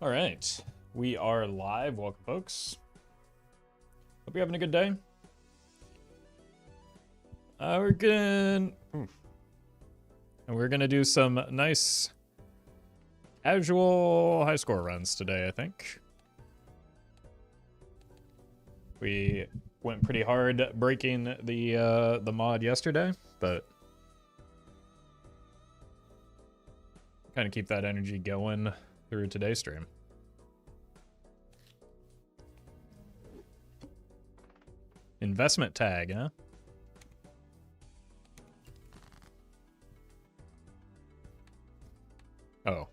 All right, we are live. Welcome, folks. Hope you're having a good day. We're gonna do some nice casual high score runs today, I think. We went pretty hard breaking the mod yesterday, but kind of keep that energy going through today's stream. Investment tag, huh? Oh.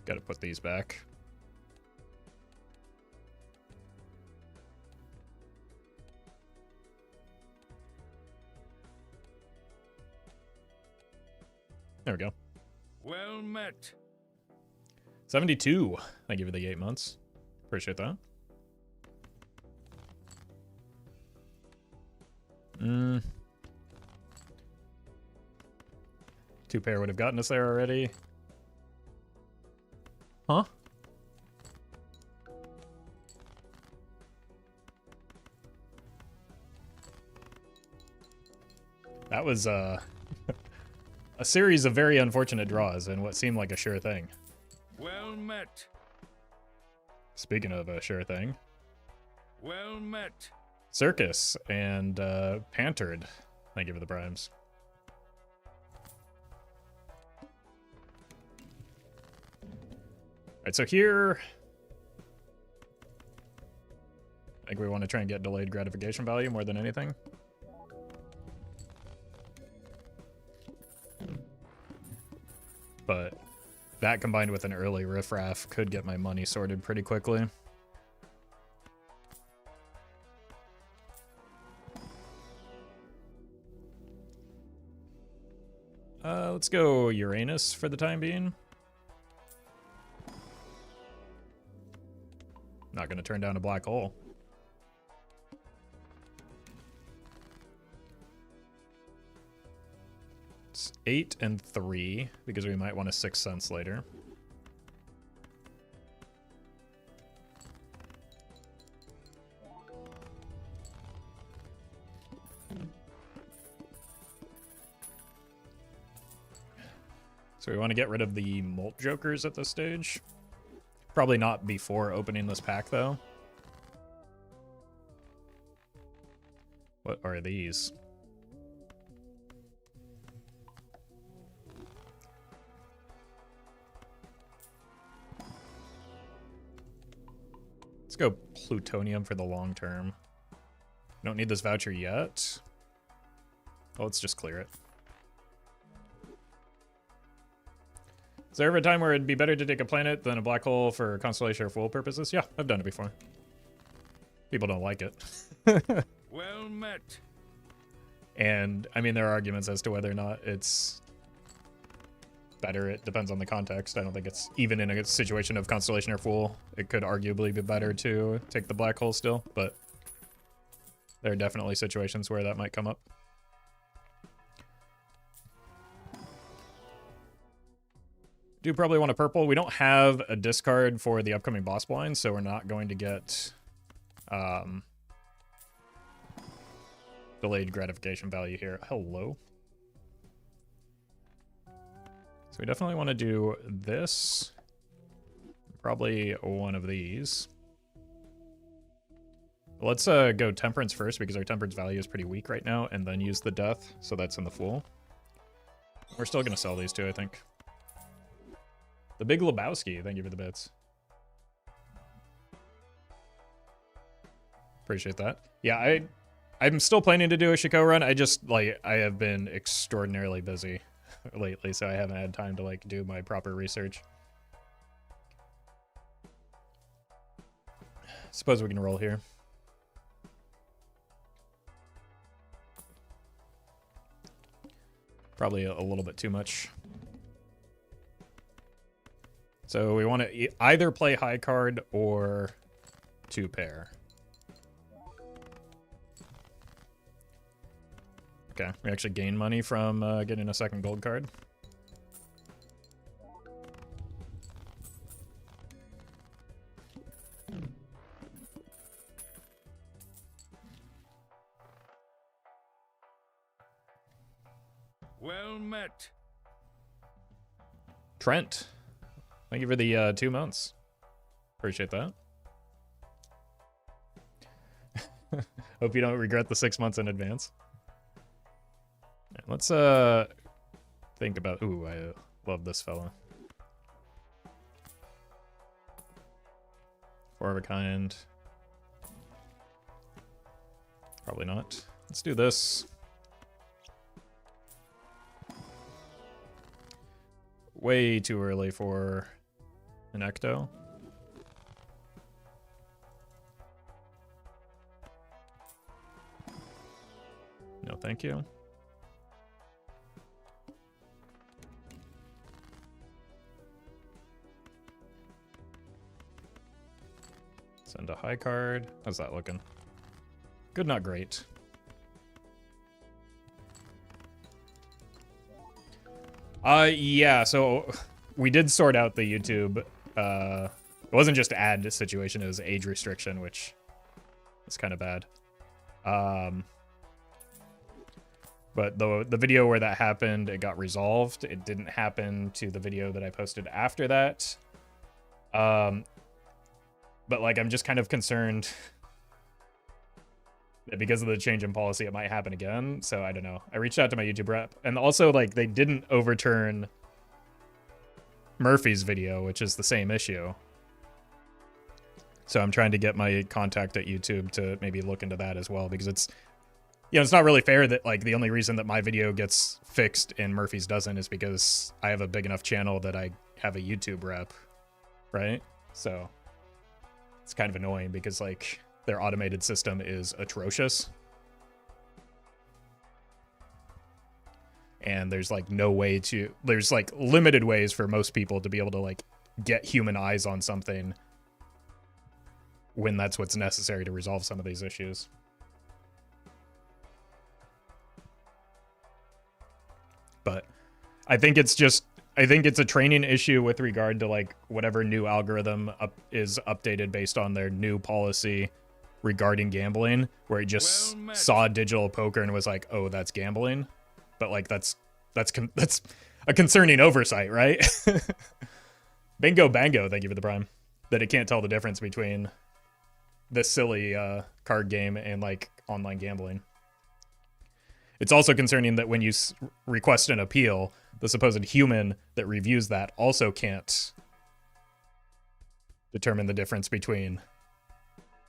Gotta put these back. There we go. Well met. 72. Thank you for the 8 months. Appreciate that. Two pair would have gotten us there already. Huh? That was a series of very unfortunate draws and what seemed like a sure thing. Well met. Speaking of a sure thing. Well met. Circus and Pantered. Thank you for the primes. Alright, so here I think we want to try and get delayed gratification value more than anything. But that combined with an early riffraff could get my money sorted pretty quickly. Let's go Uranus for the time being. Not going to turn down a black hole. It's 8 and 3 because we might want a 6 cents later. So we want to get rid of the Molt Jokers at this stage. Probably not before opening this pack, though. What are these? Let's go Plutonium for the long term. Don't need this voucher yet. Oh, let's just clear it. Is there ever a time where it'd be better to take a planet than a black hole for constellation or fool purposes? Yeah, I've done it before. People don't like it. Well met. And, I mean, there are arguments as to whether or not it's better. It depends on the context. I don't think it's, even in a situation of constellation or fool, it could arguably be better to take the black hole still, but there are definitely situations where that might come up. Do probably want a purple. We don't have a discard for the upcoming boss blind, so we're not going to get delayed gratification value here. Hello. So we definitely want to do this. Probably one of these. Let's go Temperance first because our Temperance value is pretty weak right now, and then use the Death, so that's in the Fool. We're still going to sell these two, I think. The Big Lebowski, thank you for the bits. Appreciate that. Yeah, I'm still planning to do a Shiko run. I just, like, I have been extraordinarily busy lately, so I haven't had time to, like, do my proper research. Suppose we can roll here. Probably a little bit too much. So we want to either play high card or 2 pair. Okay, we actually gain money from getting a second gold card. Well met. Trent, thank you for the 2 months. Appreciate that. Hope you don't regret the 6 months in advance. Let's think about. Ooh, I love this fella. 4 of a kind. Probably not. Let's do this. Way too early for an ecto. No, thank you. Send a high card. How's that looking? Good, not great. Yeah, so we did sort out the YouTube. It wasn't just ad situation, it was age restriction, which is kind of bad. But the video where that happened, it got resolved. It didn't happen to the video that I posted after that. But like, I'm just kind of concerned that because of the change in policy, it might happen again. So I don't know. I reached out to my YouTube rep, and also like they didn't overturn Murphy's video, which is the same issue. So I'm trying to get my contact at YouTube to maybe look into that as well, because it's, you know, it's not really fair that like the only reason that my video gets fixed and Murphy's doesn't is because I have a big enough channel that I have a YouTube rep, right? So it's kind of annoying because like their automated system is atrocious. And there's like no way to, there's like limited ways for most people to be able to like get human eyes on something when that's what's necessary to resolve some of these issues. But I think it's just, I think it's a training issue with regard to like whatever new algorithm is updated based on their new policy regarding gambling, where it just saw digital poker and was like, oh, that's gambling. But like that's a concerning oversight, right? Bingo bango, thank you for the prime. That it can't tell the difference between this silly card game and like online gambling. It's also concerning that when you request an appeal, the supposed human that reviews that also can't determine the difference between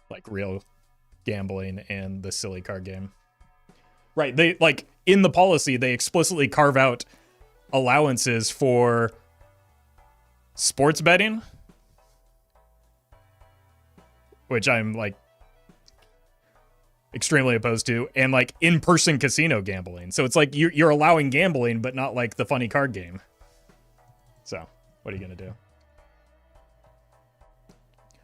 like real gambling and the silly card game. Right, they like in the policy they explicitly carve out allowances for sports betting, which I'm like extremely opposed to, and like in-person casino gambling. So it's like you're allowing gambling, but not like the funny card game. So what are you gonna do?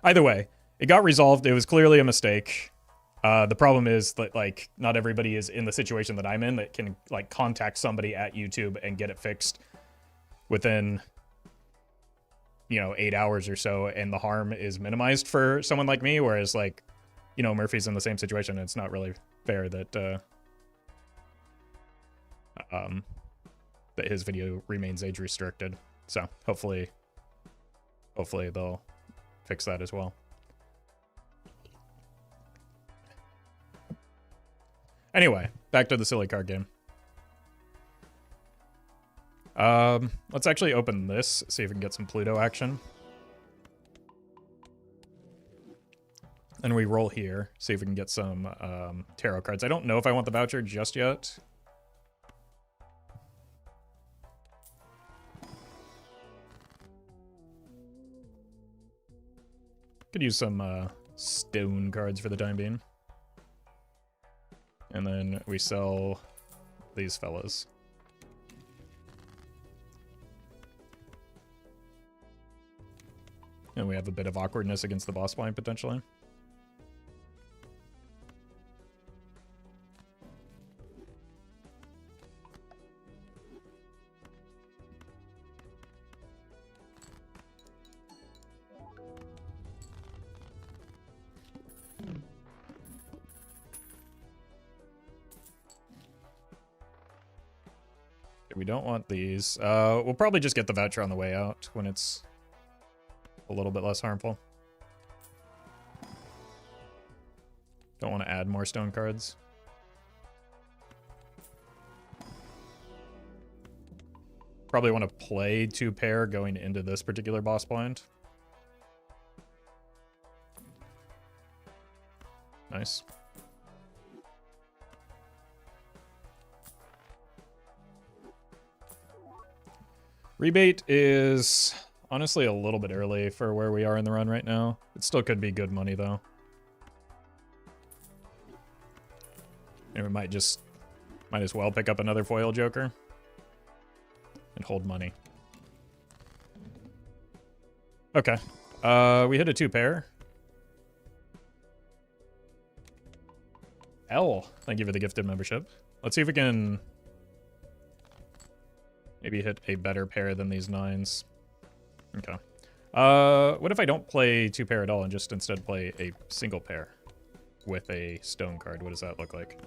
Either way, it got resolved. It was clearly a mistake. The problem is that like not everybody is in the situation that I'm in that can like contact somebody at YouTube and get it fixed within, you know, 8 hours or so, and the harm is minimized for someone like me, whereas like, you know, Murphy's in the same situation. It's not really fair that that his video remains age restricted. So hopefully they'll fix that as well. Anyway, back to the silly card game. Let's actually open this, see if we can get some Pluto action. And we roll here, see if we can get some tarot cards. I don't know if I want the voucher just yet. Could use some stone cards for the time being. And then we sell these fellas. And we have a bit of awkwardness against the boss blind, potentially. We don't want these. We'll probably just get the voucher on the way out when it's a little bit less harmful. Don't want to add more stone cards. Probably want to play 2 pair going into this particular boss blind. Nice. Rebate is honestly a little bit early for where we are in the run right now. It still could be good money though. And we might as well pick up another foil joker and hold money. Okay. We hit a 2 pair. L, thank you for the gifted membership. Let's see if we can maybe hit a better pair than these 9s. Okay. What if I don't play 2 pair at all and just instead play a single pair with a stone card? What does that look like?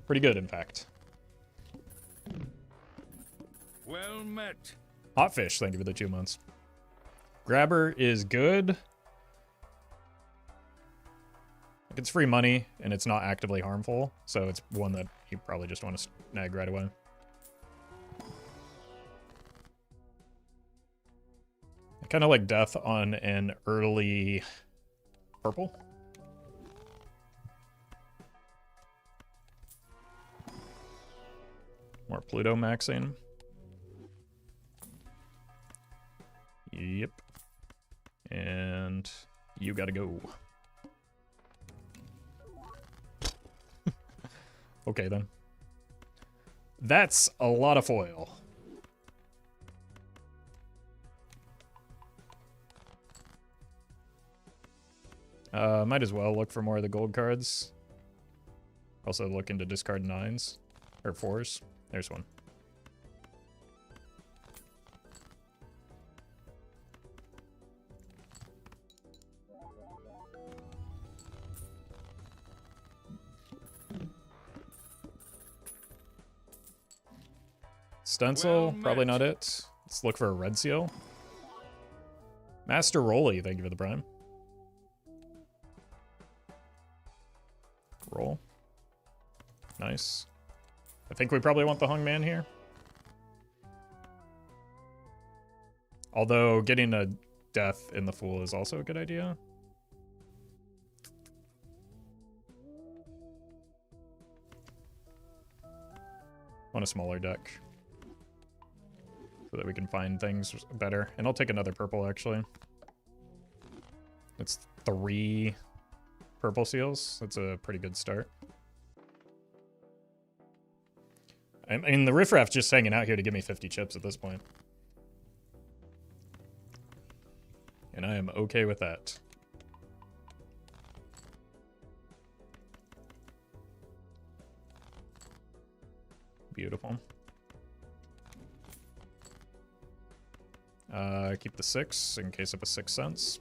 Pretty good, in fact. Well met. Hot fish, thank you for the 2 months. Grabber is good. It's free money, and it's not actively harmful, so it's one that you probably just want to snag right away. I kind of like death on an early purple. More Pluto maxing. Yep. And you gotta go. Okay, then. That's a lot of foil. Might as well look for more of the gold cards. Also looking to discard 9s. Or 4s. There's one. Stencil, probably not it. Let's look for a red seal. Master Rolly, thank you for the prime. Roll. Nice. I think we probably want the hung man here. Although getting a death in the fool is also a good idea. Want a smaller deck so that we can find things better. And I'll take another purple, actually. It's 3 purple seals. That's a pretty good start. I mean, the riffraff's just hanging out here to give me 50 chips at this point. And I am okay with that. Beautiful. Keep the 6 in case of a 6th sense.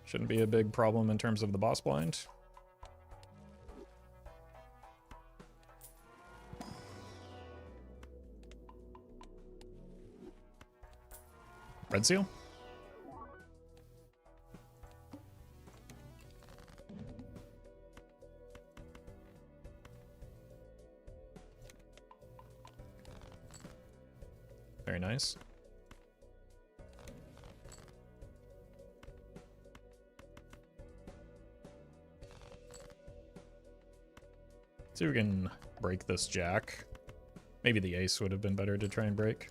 Shouldn't be a big problem in terms of the boss blind. Red seal? Very nice. See if we can break this jack. Maybe the ace would have been better to try and break.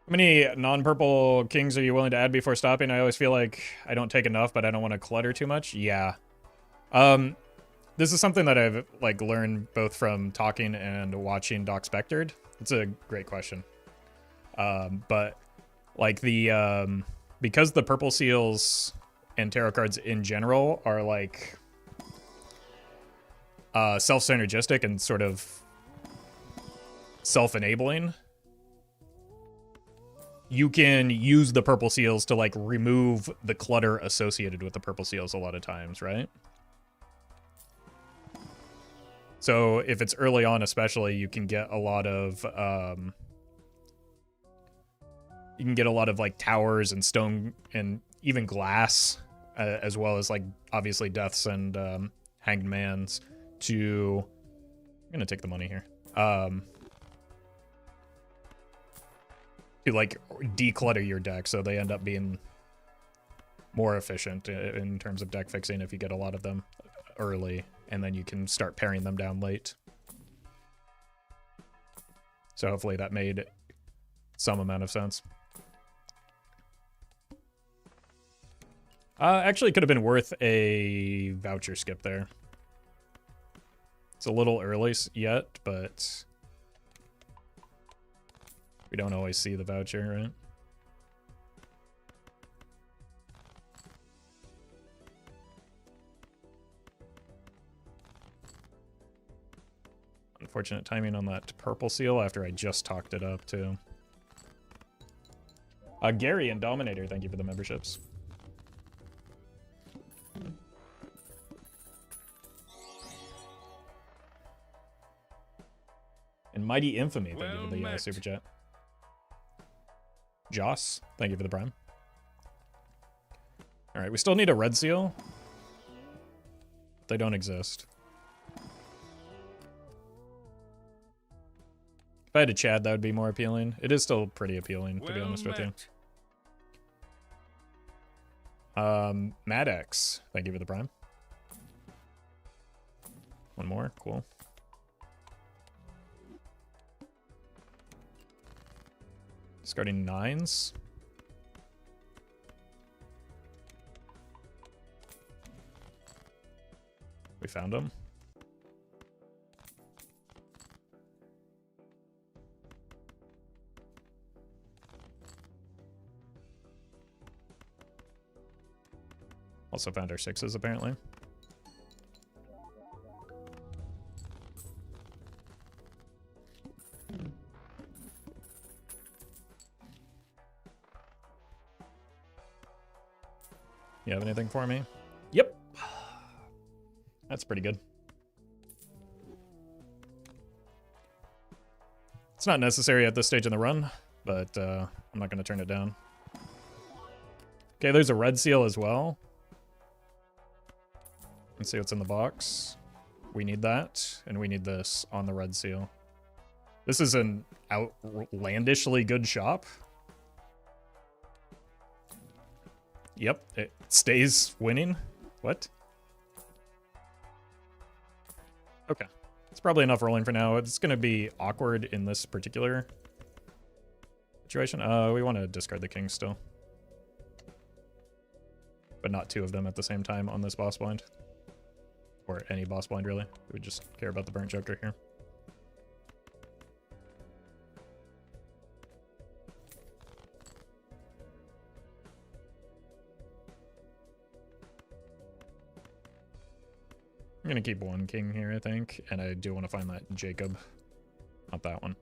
How many non-purple kings are you willing to add before stopping? I always feel like I don't take enough, but I don't want to clutter too much. Yeah. This is something that I've like learned both from talking and watching Doc Spectored. It's a great question. But like the because the purple seals and tarot cards in general are like self-synergistic and sort of self-enabling, you can use the purple seals to like remove the clutter associated with the purple seals a lot of times, right? So if it's early on especially, you can get a lot of like towers and stone and even glass, as well as like obviously deaths and hanged mans to... I'm gonna take the money here. To like declutter your deck so they end up being more efficient in terms of deck fixing if you get a lot of them early, and then you can start paring them down late. So hopefully that made some amount of sense. Actually, could have been worth a voucher skip there. It's a little early yet, but we don't always see the voucher, right? Unfortunate timing on that purple seal after I just talked it up, too. Gary and Dominator, thank you for the memberships. And Mighty Infamy, thank you for the super chat. Joss, thank you for the prime. All right, we still need a red seal. They don't exist. If I had a Chad, that would be more appealing. It is still pretty appealing, to be honest with you. Madx, thank you for the prime. One more, cool. Discarding 9s. We found him. Also found our 6s, apparently. You have anything for me? Yep. That's pretty good. It's not necessary at this stage in the run, but I'm not going to turn it down. Okay, there's a red seal as well. Let's see what's in the box. We need that, and we need this on the red seal. This is an outlandishly good shop. Yep, it stays winning. What? Okay. It's probably enough rolling for now. It's going to be awkward in this particular situation. We want to discard the king still. But not two of them at the same time on this boss blind. Or any boss blind, really. We just care about the burnt joker here. I'm going to keep one king here, I think. And I do want to find that Jacob. Not that one.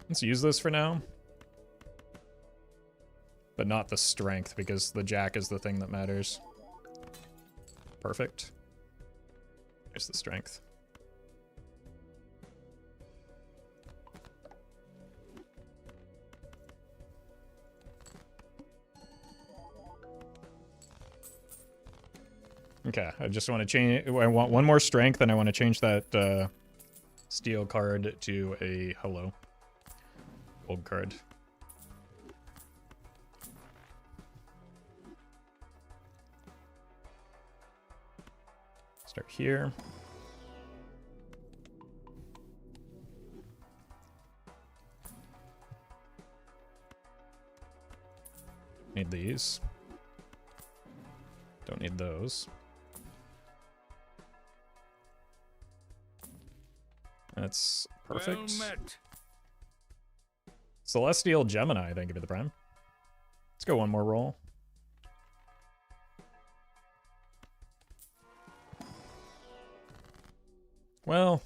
Let's use this for now. But not the strength, because the jack is the thing that matters. Perfect. Here's the strength. Okay, I just want to change. I want one more strength, and I want to change that steel card to a hello gold card. Start here. Need these. Don't need those. That's perfect. Well met. Celestial Gemini, thank you for the prime. Let's go one more roll. Well,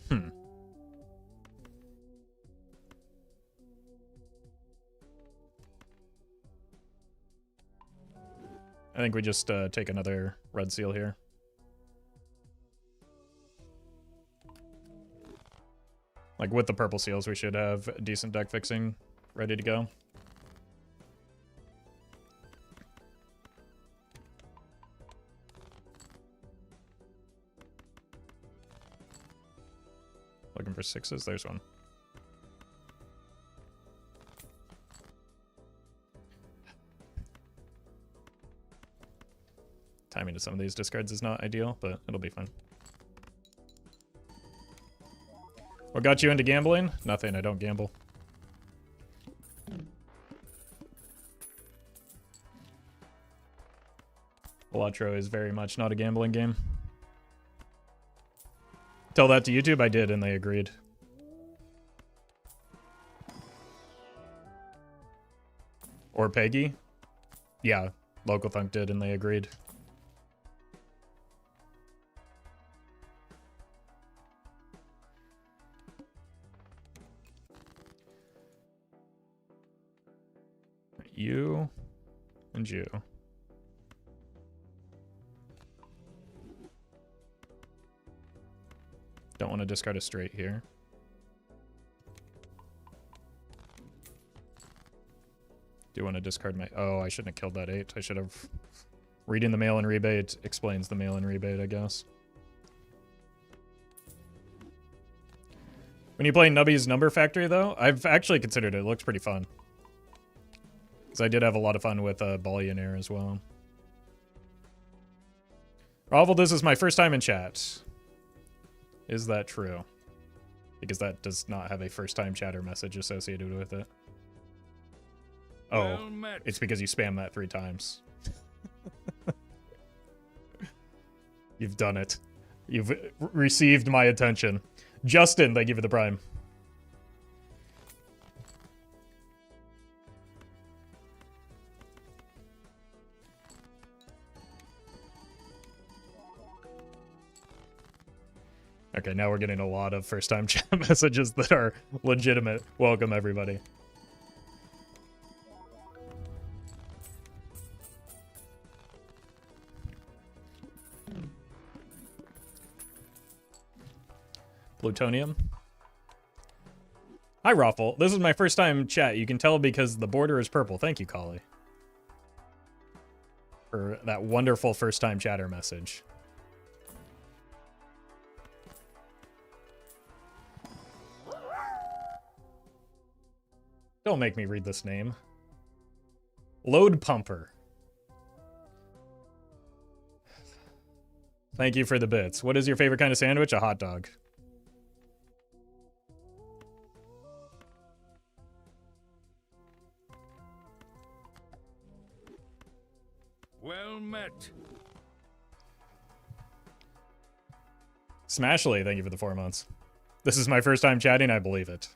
I think we just take another red seal here. Like, with the purple seals, we should have decent deck fixing ready to go. Looking for sixes. There's one. Timing to some of these discards is not ideal, but it'll be fine. What got you into gambling? Nothing, I don't gamble. Elatro is very much not a gambling game. Tell that to YouTube, I did, and they agreed. Or Peggy? Yeah, Local Thunk did, and they agreed. You and you. Don't want to discard a straight here. Do want to discard my... Oh, I shouldn't have killed that 8. I should have... Reading the mail-in rebate explains the mail-in rebate, I guess. When you play Nubby's Number Factory, though, I've actually considered it. It looks pretty fun. Because I did have a lot of fun with Billionaire as well. Roffle, this is my first time in chat. Is that true? Because that does not have a first-time chatter message associated with it. Oh, Well met. it's because you spam that 3 times. You've done it. You've received my attention. Justin, thank you for the prime. Okay, now we're getting a lot of first-time chat messages that are legitimate. Welcome, everybody. Plutonium. Hi, Roffle. This is my first time chat. You can tell because the border is purple. Thank you, Collie, for that wonderful first-time chatter message. Don't make me read this name. Load Pumper. Thank you for the bits. What is your favorite kind of sandwich? A hot dog. Well met. Smashly, thank you for the 4 months. This is my first time chatting, I believe it.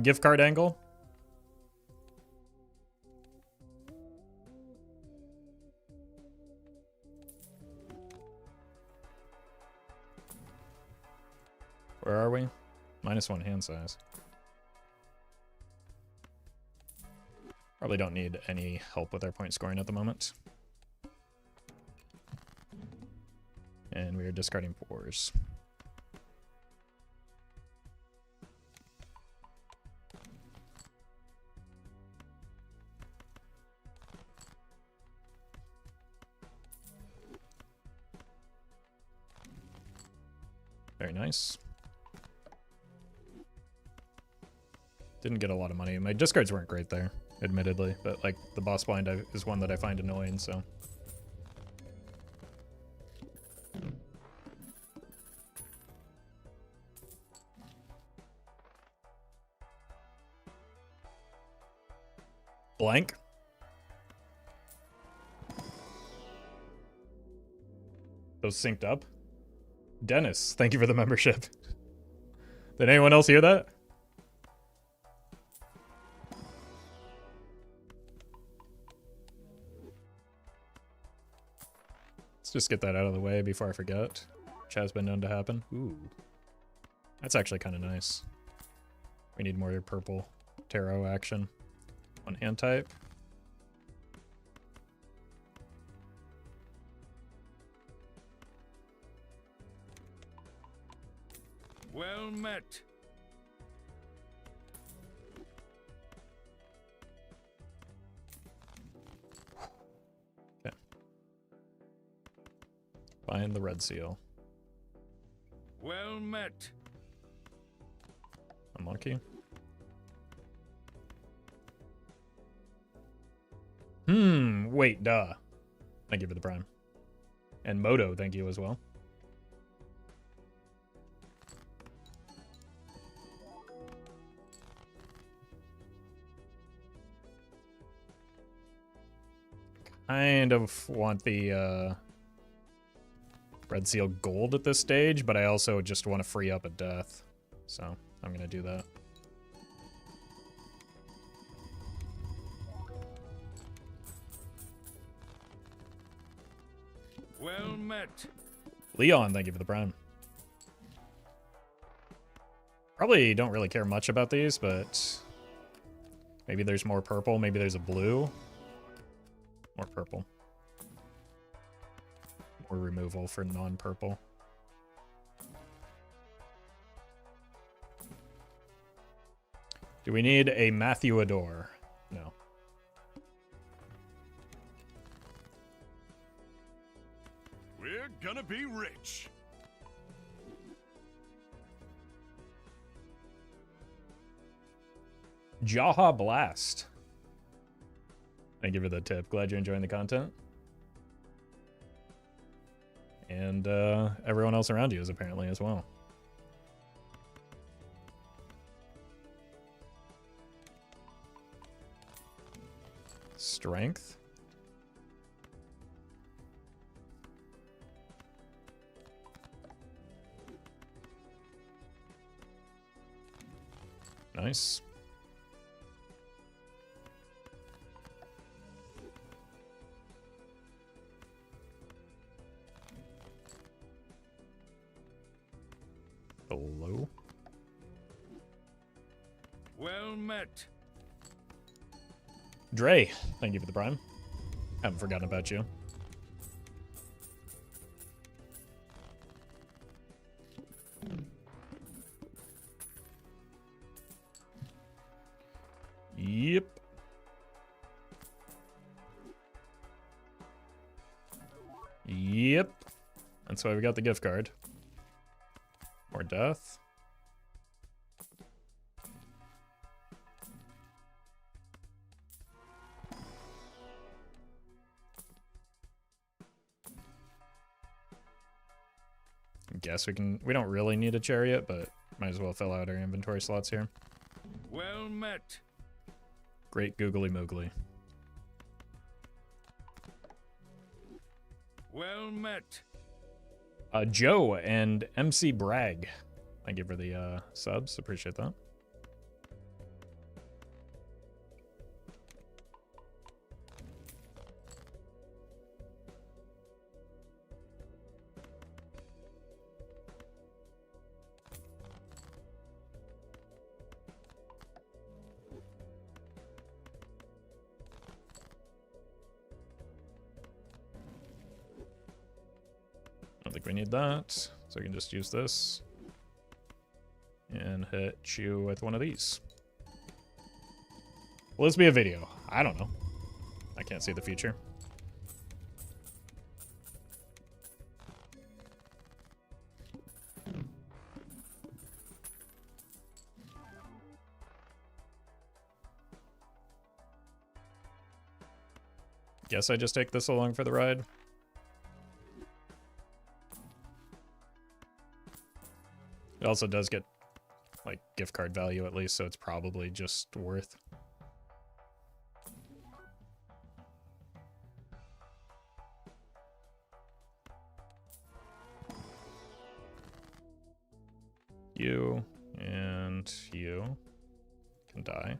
Gift card angle. Where are we? -1 hand size. Probably don't need any help with our point scoring at the moment. And we are discarding 4s. Very nice. Didn't get a lot of money. My discards weren't great there, admittedly, but like the boss blind is one that I find annoying, so. Blank. Those synced up. Dennis, thank you for the membership. Did anyone else hear that? Let's just get that out of the way before I forget, which has been known to happen. Ooh. That's actually kind of nice. We need more purple tarot action. One hand type. Well met. Okay. Find the red seal. Well met. A monkey. Wait, duh. Thank you for the prime. And Moto, thank you as well. Kind of want the red seal gold at this stage, but I also just want to free up a death. So I'm going to do that. Well met. Leon, thank you for the prime. Probably don't really care much about these, but maybe there's more purple, maybe there's a blue. More purple. More removal for non-purple. Do we need a Matthew Adore? No. We're gonna be rich. Jaha Blast. Thank you for the tip. Glad you're enjoying the content. And everyone else around you is apparently as well. Strength. Nice. Hello. Well met. Dre, thank you for the prime. Haven't forgotten about you. Yep. Yep. That's why we got the gift card. More death. Guess we don't really need a chariot, but might as well fill out our inventory slots here. Well met. Great googly moogly. Well met. Joe and MC Bragg. Thank you for the subs. Appreciate that. I don't think we need that, so we can just use this and hit you with one of these. Will this be a video? I don't know. I can't see the future. Guess I just take this along for the ride. It also does get, like, gift card value at least, so it's probably just worth. You, and you can die.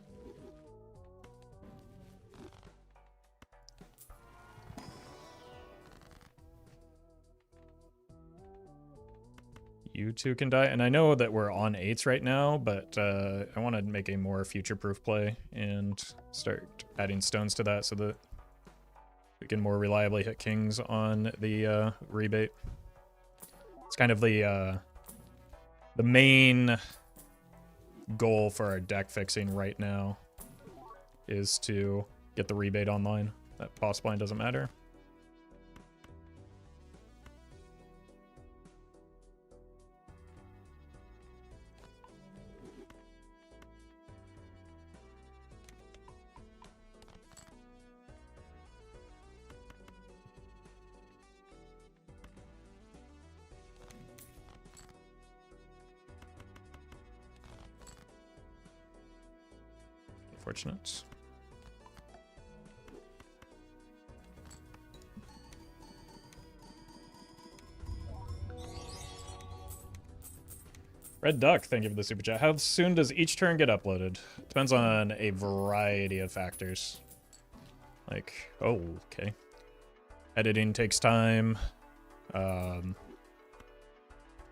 You two can die, and I know that we're on 8s right now, but I want to make a more future-proof play and start adding stones to that so that we can more reliably hit kings on the rebate. It's kind of the main goal for our deck fixing right now is to get the rebate online. That boss blind doesn't matter. Unfortunate. Red Duck, thank you for the super chat. How soon does each turn get uploaded? Depends on a variety of factors. Like, oh, okay. Editing takes time.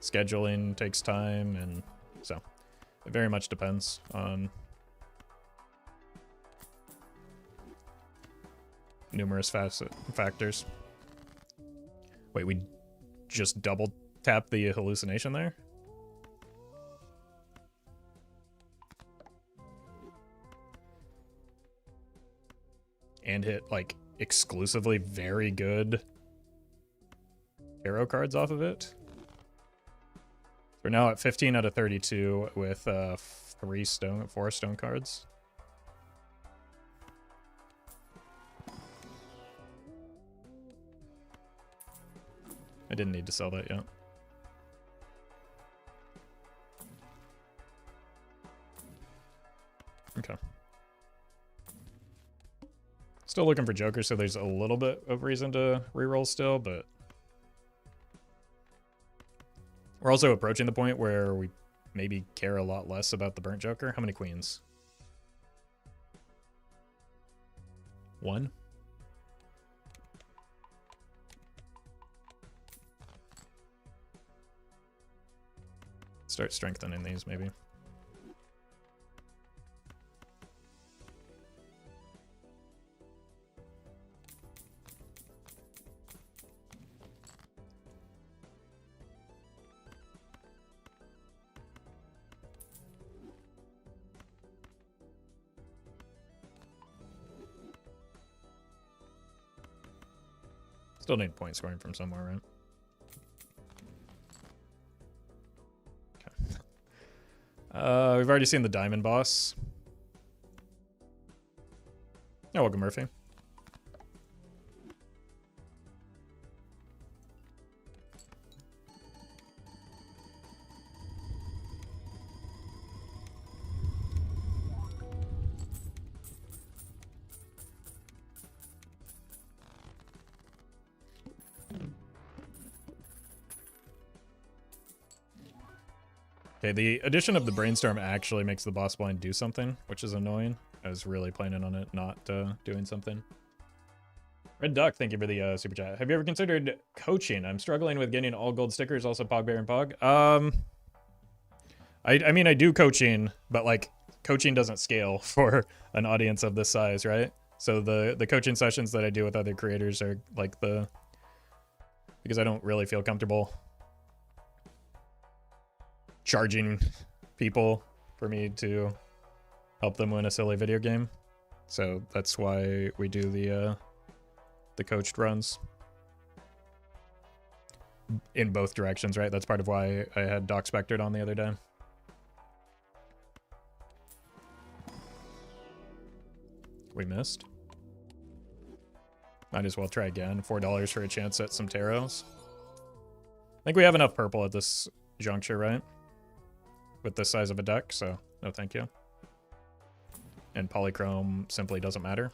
Scheduling takes time, and so it very much depends on numerous factors. Wait, we just double tap the hallucination there? And hit, like, exclusively very good tarot cards off of it. We're now at 15 out of 32 with 4 stone cards. I didn't need to sell that yet. Okay. Still looking for Joker, so there's a little bit of reason to reroll still, but we're also approaching the point where we maybe care a lot less about the burnt Joker. How many queens? 1? Start strengthening these, maybe. Still need point scoring from somewhere, right? Okay. We've already seen the diamond boss. Oh, welcome, Murphy. Okay, the addition of the brainstorm actually makes the boss blind do something, which is annoying. I was really planning on it not doing something. Red Duck, thank you for the super chat. Have you ever considered coaching? I'm struggling with getting all gold stickers, also Pogbear and Pog. I mean, I do coaching, but like coaching doesn't scale for an audience of this size, right? So the coaching sessions that I do with other creators are like because I don't really feel comfortable charging people for me to help them win a silly video game. So that's why we do the coached runs in both directions, right? That's part of why I had Doc Spectored on the other day. We missed. Might as well try again. $4 for a chance at some tarots. I think we have enough purple at this juncture, right? With this size of a deck, so no thank you. And polychrome simply doesn't matter.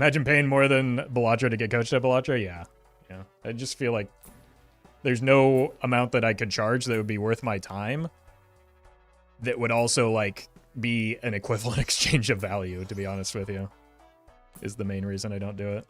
Imagine paying more than Belatra to get coached at Belatra? Yeah. Yeah. I just feel like there's no amount that I could charge that would be worth my time that would also, like, be an equivalent exchange of value, to be honest with you, is the main reason I don't do it.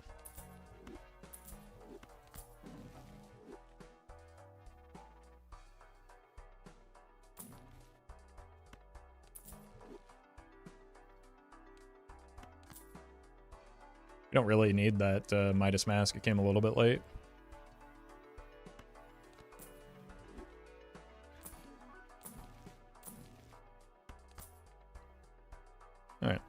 You don't really need that Midas Mask. It came a little bit late. All right.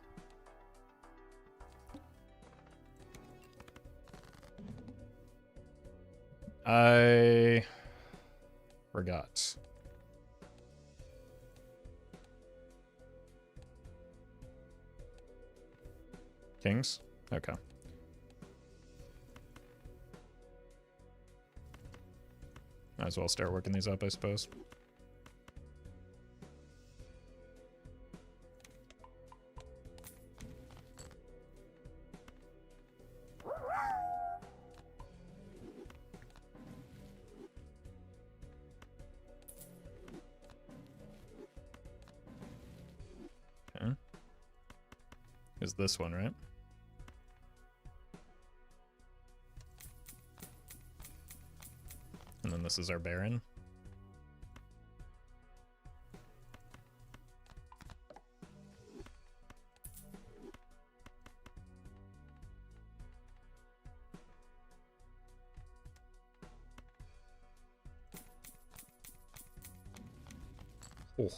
I forgot. Kings? Okay. Might as well start working these up, I suppose. Okay. Is this one, right? And then this is our Baron. Oh.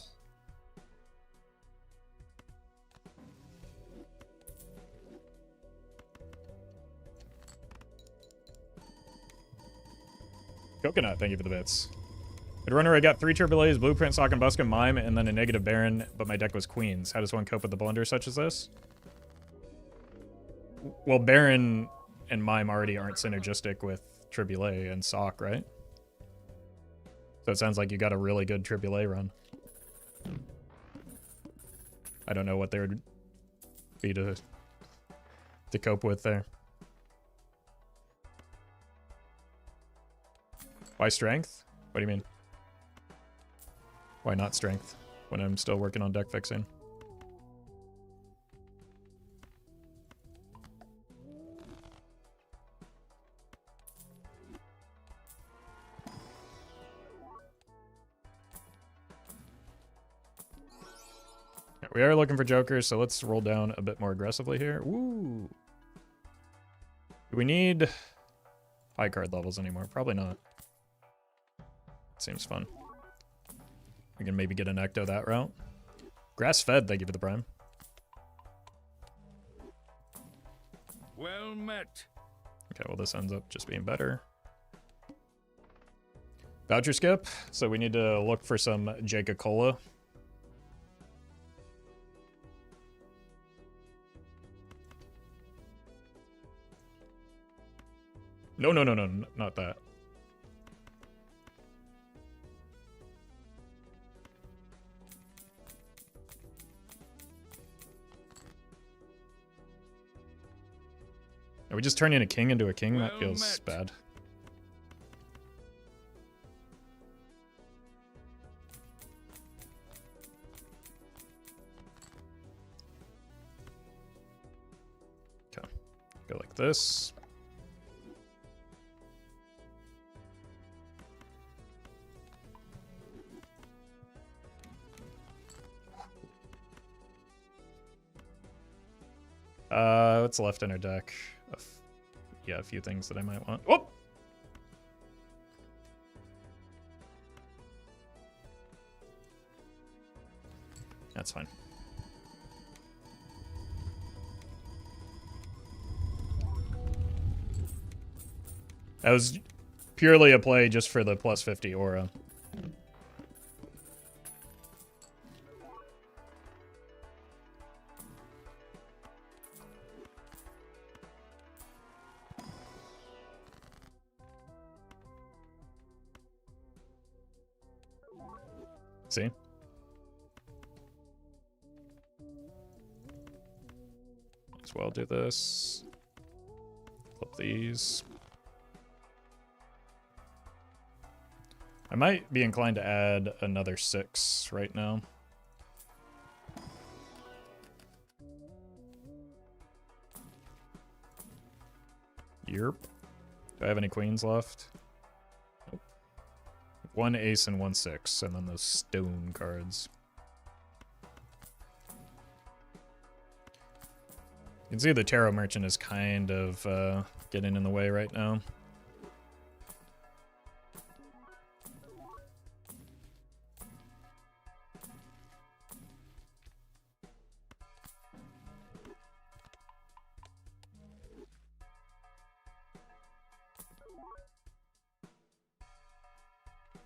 Coconut, thank you for the bits. At Runner, I got 3 Turbulays, Blueprint, Sock and Busk, and Mime, and then a negative Baron, but my deck was Queens. How does one cope with a blunder such as this? Well, Baron and Mime already aren't synergistic with Tribulay and Sock, right? So it sounds like you got a really good Tribulay run. I don't know what there would be to cope with there. Why strength? What do you mean? Why not strength when I'm still working on deck fixing? We are looking for jokers, so let's roll down a bit more aggressively here. Woo! Do we need high card levels anymore? Probably not. Seems fun. We can maybe get an Ecto that route. Grass fed, thank you for the prime. Well met. Okay, well this ends up just being better. Voucher skip, so we need to look for some Jacob Cola. No, not that. Are we just turning a king into a king? That feels bad. Okay, go like this. What's left in our deck? Yeah, a few things that I might want. Oh! That's fine. That was purely a play just for the plus 50 aura. See? As well do this. Flip these. I might be inclined to add another 6 right now. Yerp. Do I have any queens left? Nope. 1 ace and 1 6, and then those stone cards. You can see the tarot merchant is kind of getting in the way right now.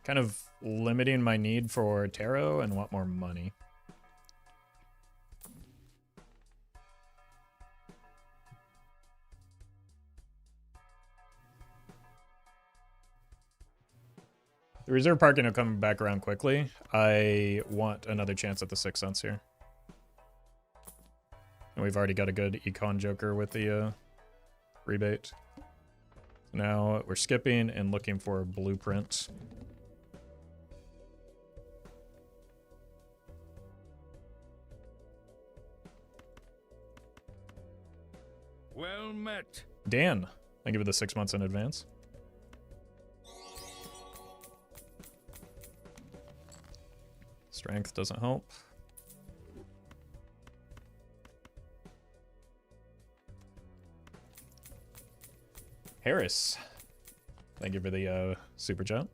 Kind of limiting my need for tarot and want more money. The reserve parking will come back around quickly. I want another chance at the 6 cents here. And we've already got a good econ joker with the rebate. Now we're skipping and looking for a blueprint. Well met. Dan, thank you for the 6 months in advance. Strength doesn't help. Harris, thank you for the super chat.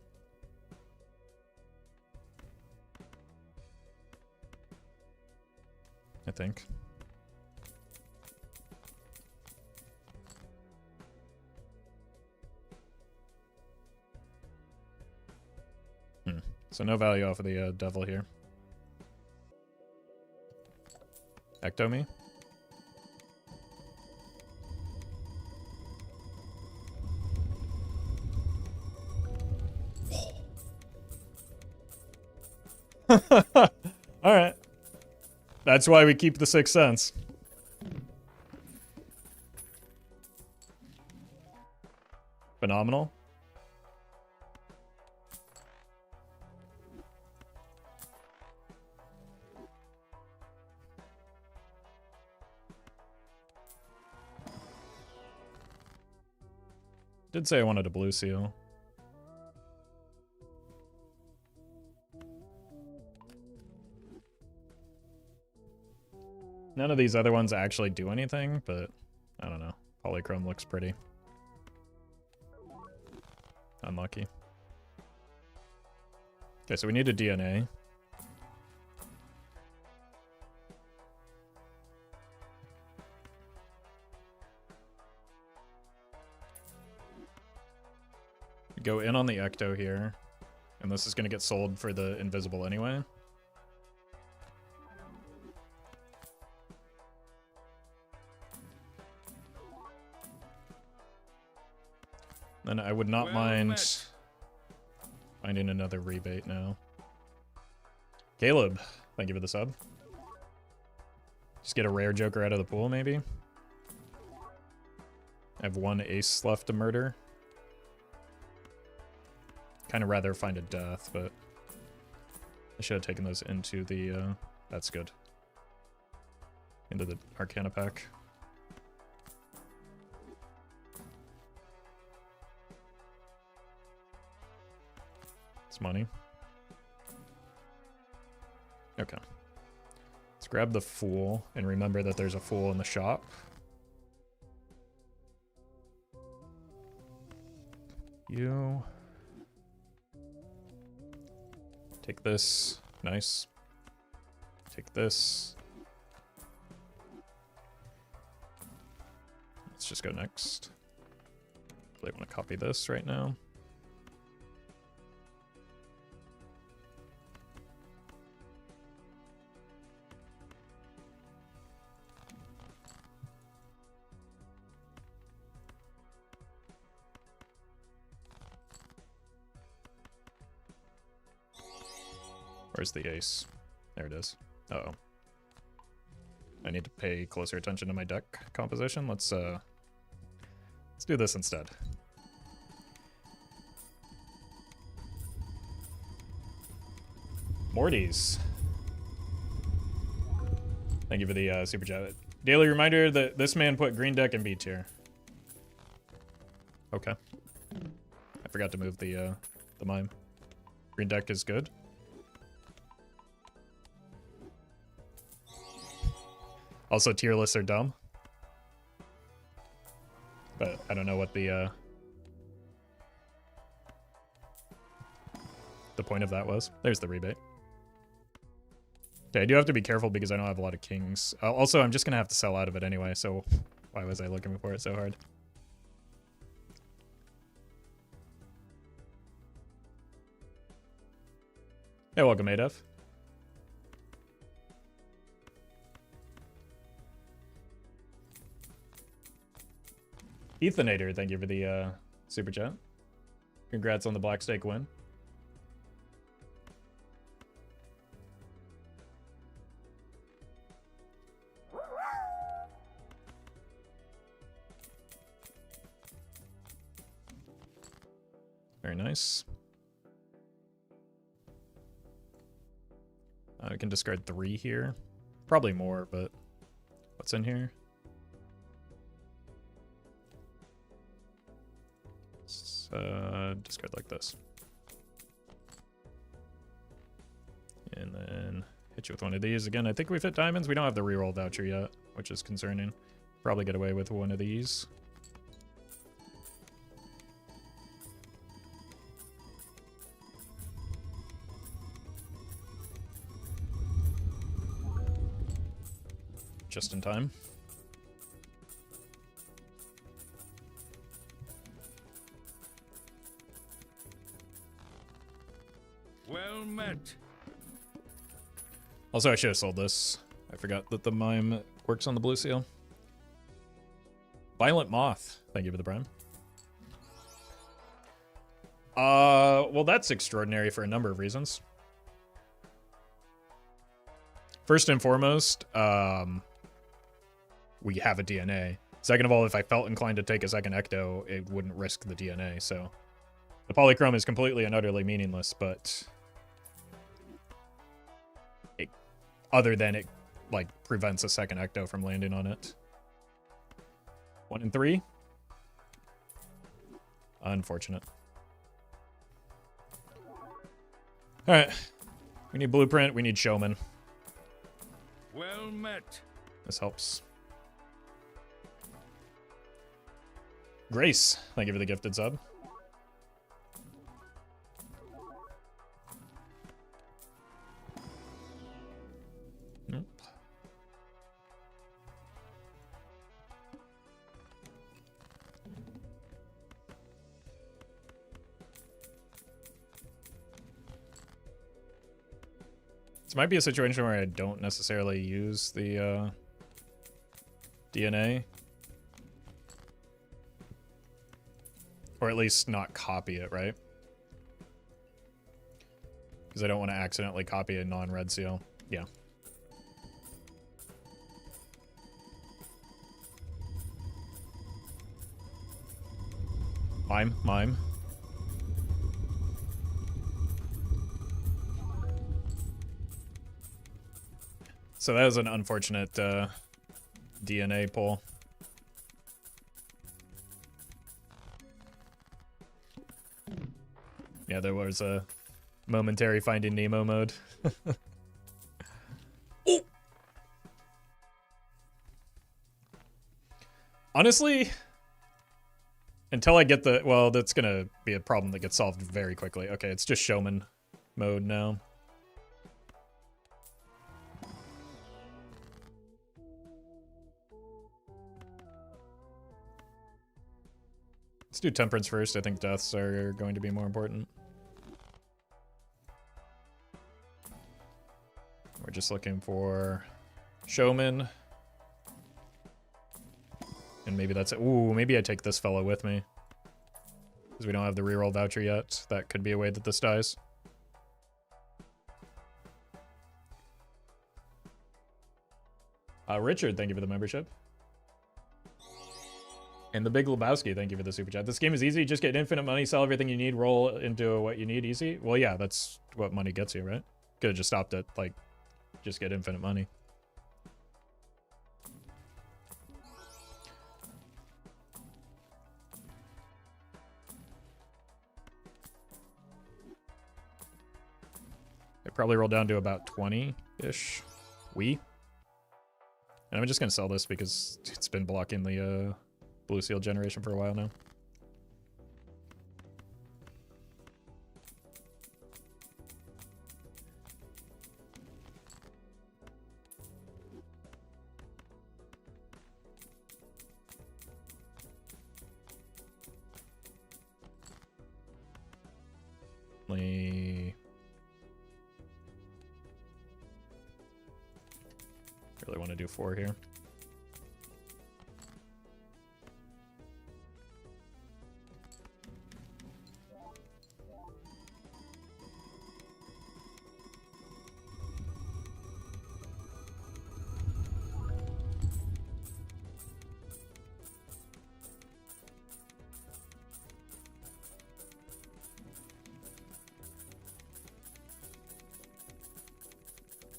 I think. So no value off of the devil here. Ectomy. All right. That's why we keep the 6 cents. Phenomenal. Did say I wanted a blue seal. None of these other ones actually do anything, but I don't know. Polychrome looks pretty. Unlucky. Okay, so we need a DNA. Go in on the Ecto here, and this is going to get sold for the invisible anyway. Then I would not mind finding another rebate now. Caleb, thank you for the sub. Just get a rare joker out of the pool, maybe. I have 1 ace left to murder. Kind of rather find a death, but I should have taken those into the, that's good. Into the Arcana pack. It's money. Okay. Let's grab the Fool, and remember that there's a Fool in the shop. You... Take this. Nice. Take this. Let's just go next. I want to copy this right now. Where's the ace? There it is. Uh-oh. I need to pay closer attention to my deck composition. Let's Let's do this instead. Morty's. Thank you for the super chat. Daily reminder that this man put green deck in B tier. Okay. I forgot to move the mime. Green deck is good. Also, tier lists are dumb. But I don't know what the point of that was. There's the rebate. Okay, I do have to be careful because I don't have a lot of kings. Also, I'm just going to have to sell out of it anyway, so why was I looking for it so hard? Hey, welcome, Adef. Ethanator, thank you for the super chat. Congrats on the Black Stake win. Very nice. I can discard 3 here. Probably more, but what's in here? Discard like this. And then hit you with one of these. Again, I think we've hit diamonds. We don't have the reroll voucher yet, which is concerning. Probably get away with one of these. Just in time. Well met. Also, I should have sold this. I forgot that the mime works on the blue seal. Violent Moth. Thank you for the prime. Well, that's extraordinary for a number of reasons. First and foremost, we have a DNA. Second of all, if I felt inclined to take a second Ecto, it wouldn't risk the DNA, so... The Polychrome is completely and utterly meaningless, but... Other than it, like, prevents a second Ecto from landing on it. 1 and 3? Unfortunate. Alright. We need Blueprint, we need Showman. Well met. This helps. Grace, thank you for the gifted sub. Nope. This might be a situation where I don't necessarily use the DNA. Or at least not copy it, right? Because I don't want to accidentally copy a non-red seal. Yeah. Mime. So that was an unfortunate DNA pull. Yeah, there was a momentary Finding Nemo mode. Oh! Honestly, until I get the... Well, that's going to be a problem that gets solved very quickly. Okay, it's just Showman mode now. Let's do Temperance first. I think deaths are going to be more important. We're just looking for Showman. And maybe that's it. Ooh, maybe I take this fellow with me. Because we don't have the reroll voucher yet. That could be a way that this dies. Richard, thank you for the membership. And the Big Lebowski, thank you for the super chat. This game is easy. Just get infinite money, sell everything you need, roll into what you need easy. Well, yeah, that's what money gets you, right? Could have just stopped at, like, just get infinite money. It probably rolled down to about 20-ish. And I'm just going to sell this because it's been blocking the blue seal generation for a while now. Really want to do 4 here.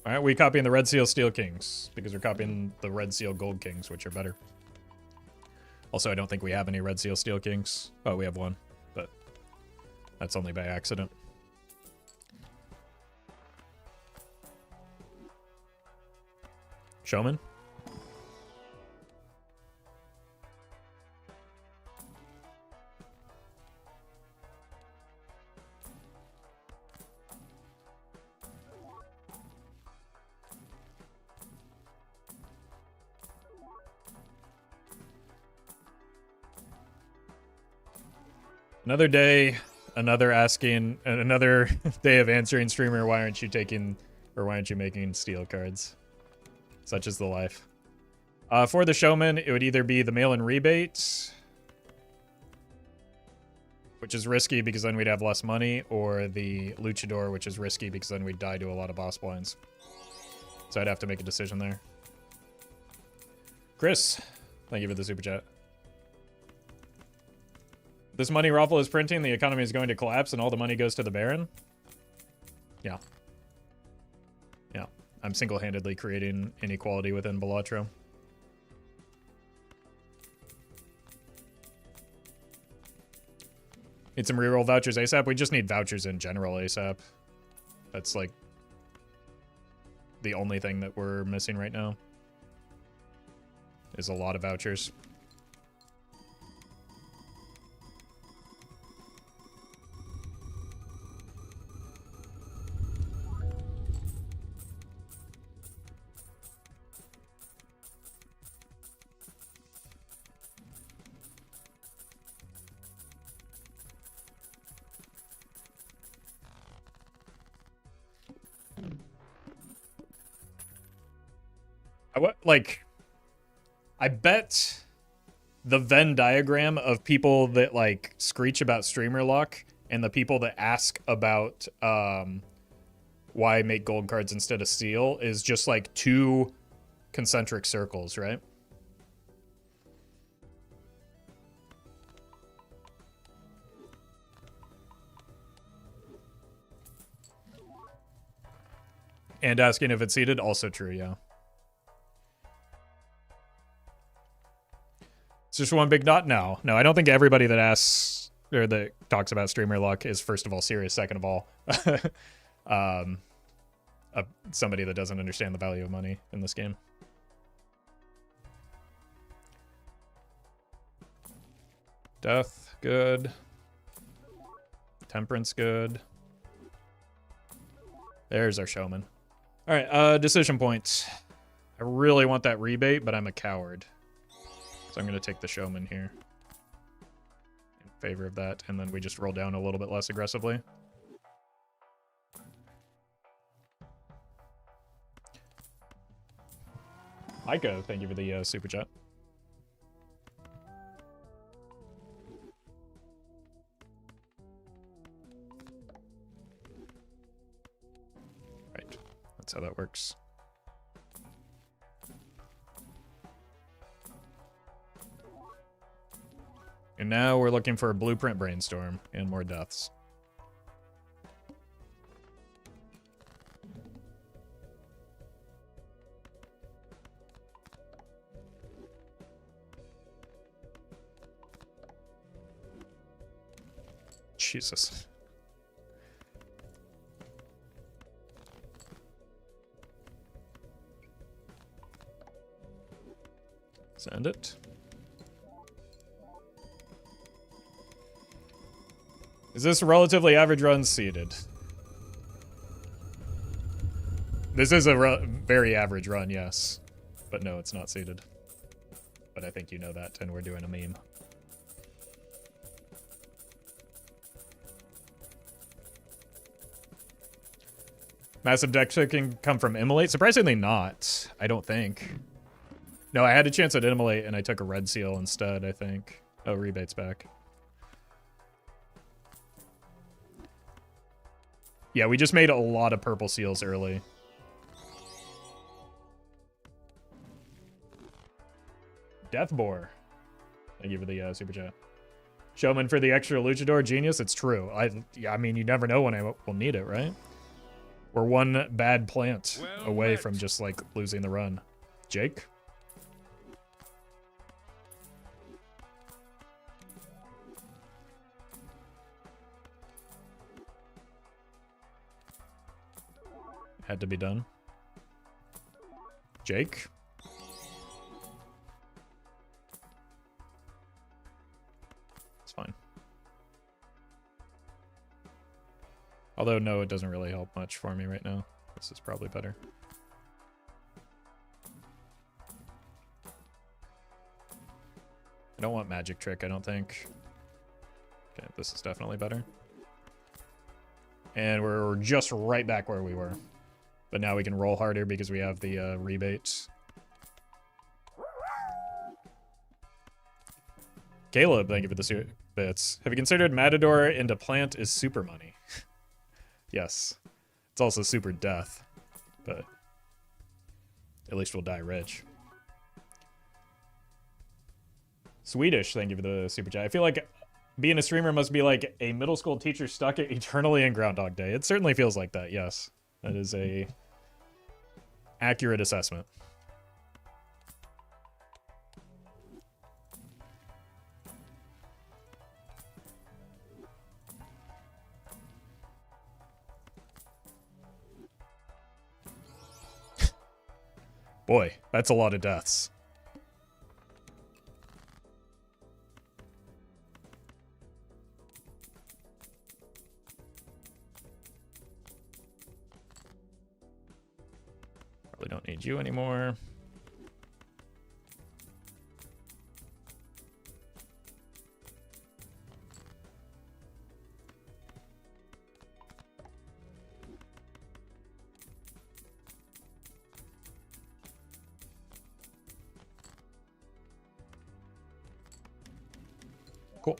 All right, we copying the Red Seal Steel Kings because we're copying the Red Seal Gold Kings, which are better. Also, I don't think we have any Red Seal Steel Kings. Oh, we have one, but that's only by accident. Showman? Another day, another day of answering streamer, why aren't you taking, or why aren't you making steel cards? Such is the life. For the Showman, it would either be the mail-in rebate, which is risky because then we'd have less money, or the Luchador, which is risky because then we'd die to a lot of boss blinds. So I'd have to make a decision there. Chris, thank you for the super chat. This money Roffle is printing, the economy is going to collapse and all the money goes to the Baron? Yeah. Yeah. I'm single-handedly creating inequality within Balatro. Need some reroll vouchers ASAP? We just need vouchers in general ASAP. That's like the only thing that we're missing right now. Is a lot of vouchers. I bet the Venn diagram of people that like screech about streamer luck and the people that ask about why make gold cards instead of steel is just like 2 concentric circles, right? And asking if it's seeded, also true, yeah. It's just one big dot? No. No, I don't think everybody that asks or that talks about streamer luck is, first of all, serious. Second of all, somebody that doesn't understand the value of money in this game. Death, good. Temperance, good. There's our Showman. All right, decision points. I really want that rebate, but I'm a coward. So I'm going to take the Showman here in favor of that, and then we just roll down a little bit less aggressively. Micah, thank you for the super chat. Right, that's how that works. And now we're looking for a blueprint brainstorm and more deaths. Jesus. Send it. Is this relatively average run seeded? This is a very average run, yes. But no, it's not seeded. But I think you know that, and we're doing a meme. Massive deck can come from Immolate? Surprisingly not, I don't think. No, I had a chance at Immolate, and I took a red seal instead, I think. Oh, rebate's back. Yeah, we just made a lot of purple seals early. Deathbore. Thank you for the super chat. Showman for the extra luchador, genius. It's true. I mean, you never know when I will need it, right? We're one bad plant away from just like losing the run. Jake? Had to be done. Jake? It's fine. Although, no, it doesn't really help much for me right now. This is probably better. I don't want magic trick, I don't think. Okay, this is definitely better. And we're just right back where we were. But now we can roll harder because we have the rebate. Caleb, thank you for the bits. Have you considered Matador into plant is super money? Yes. It's also super death. But at least we'll die rich. Swedish, thank you for the super chat. I feel like being a streamer must be like a middle school teacher stuck eternally in Groundhog Day. It certainly feels like that, yes. That is a accurate assessment. Boy, that's a lot of deaths. Probably don't need you anymore. Cool.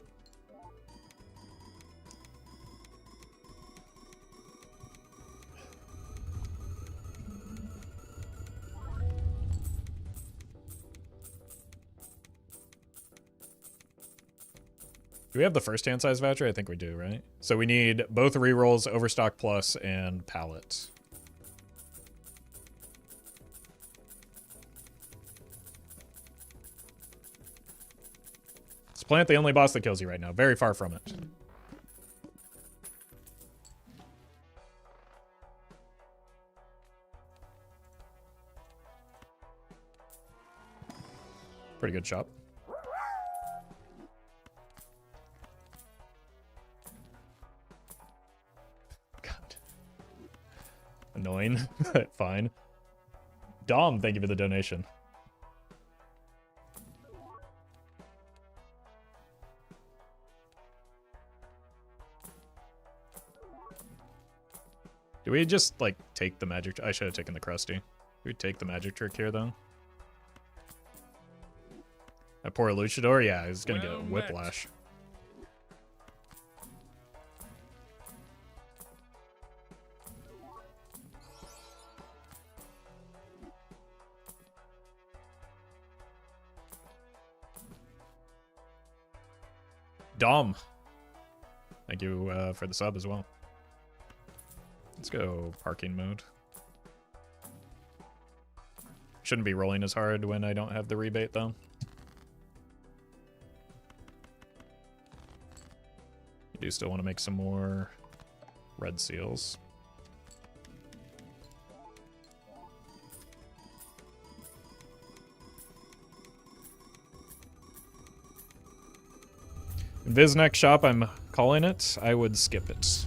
Do we have the first hand size voucher? I think we do, right? So we need both rerolls, Overstock Plus, and Palette. Is Plant the only boss that kills you right now? Very far from it. Pretty good shot. God. Annoying, but fine. Dom, thank you for the donation. Do we just, like, take the magic... I should have taken the crusty. Do we take the magic trick here, though? That poor luchador? Yeah, he's gonna get a whiplash. Dom. Thank you for the sub as well. Let's go parking mode. Shouldn't be rolling as hard when I don't have the rebate though. I do still want to make some more red seals. Viznek shop, I'm calling it. I would skip it.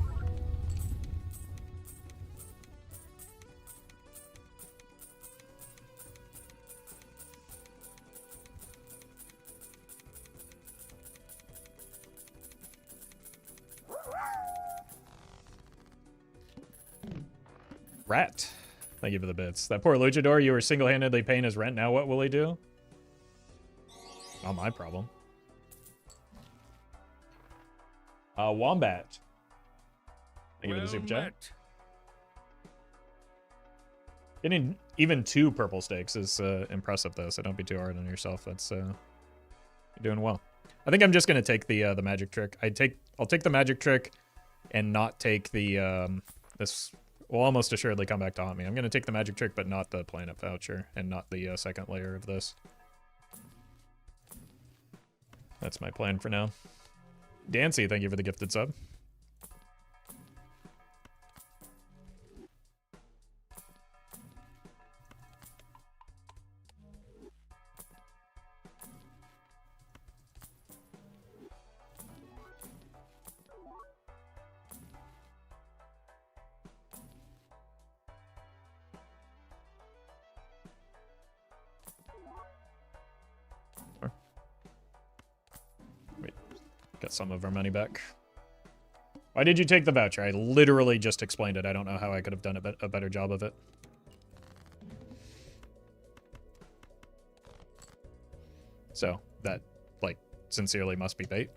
Rat. Thank you for the bits. That poor luchador, you were single-handedly paying his rent. Now what will he do? Not my problem. Wombat. Thank you for the super chat. Getting even 2 purple stakes is impressive though, so don't be too hard on yourself. That's you're doing well. I think I'm just gonna take the magic trick. I'll take the magic trick and not take the this will almost assuredly come back to haunt me. I'm gonna take the magic trick but not the planet voucher and not the second layer of this. That's my plan for now. Dancy, thank you for the gifted sub. Get some of our money back. Why did you take the voucher? I literally just explained it. I don't know how I could have done a better job of it. So, that, like, sincerely must be bait.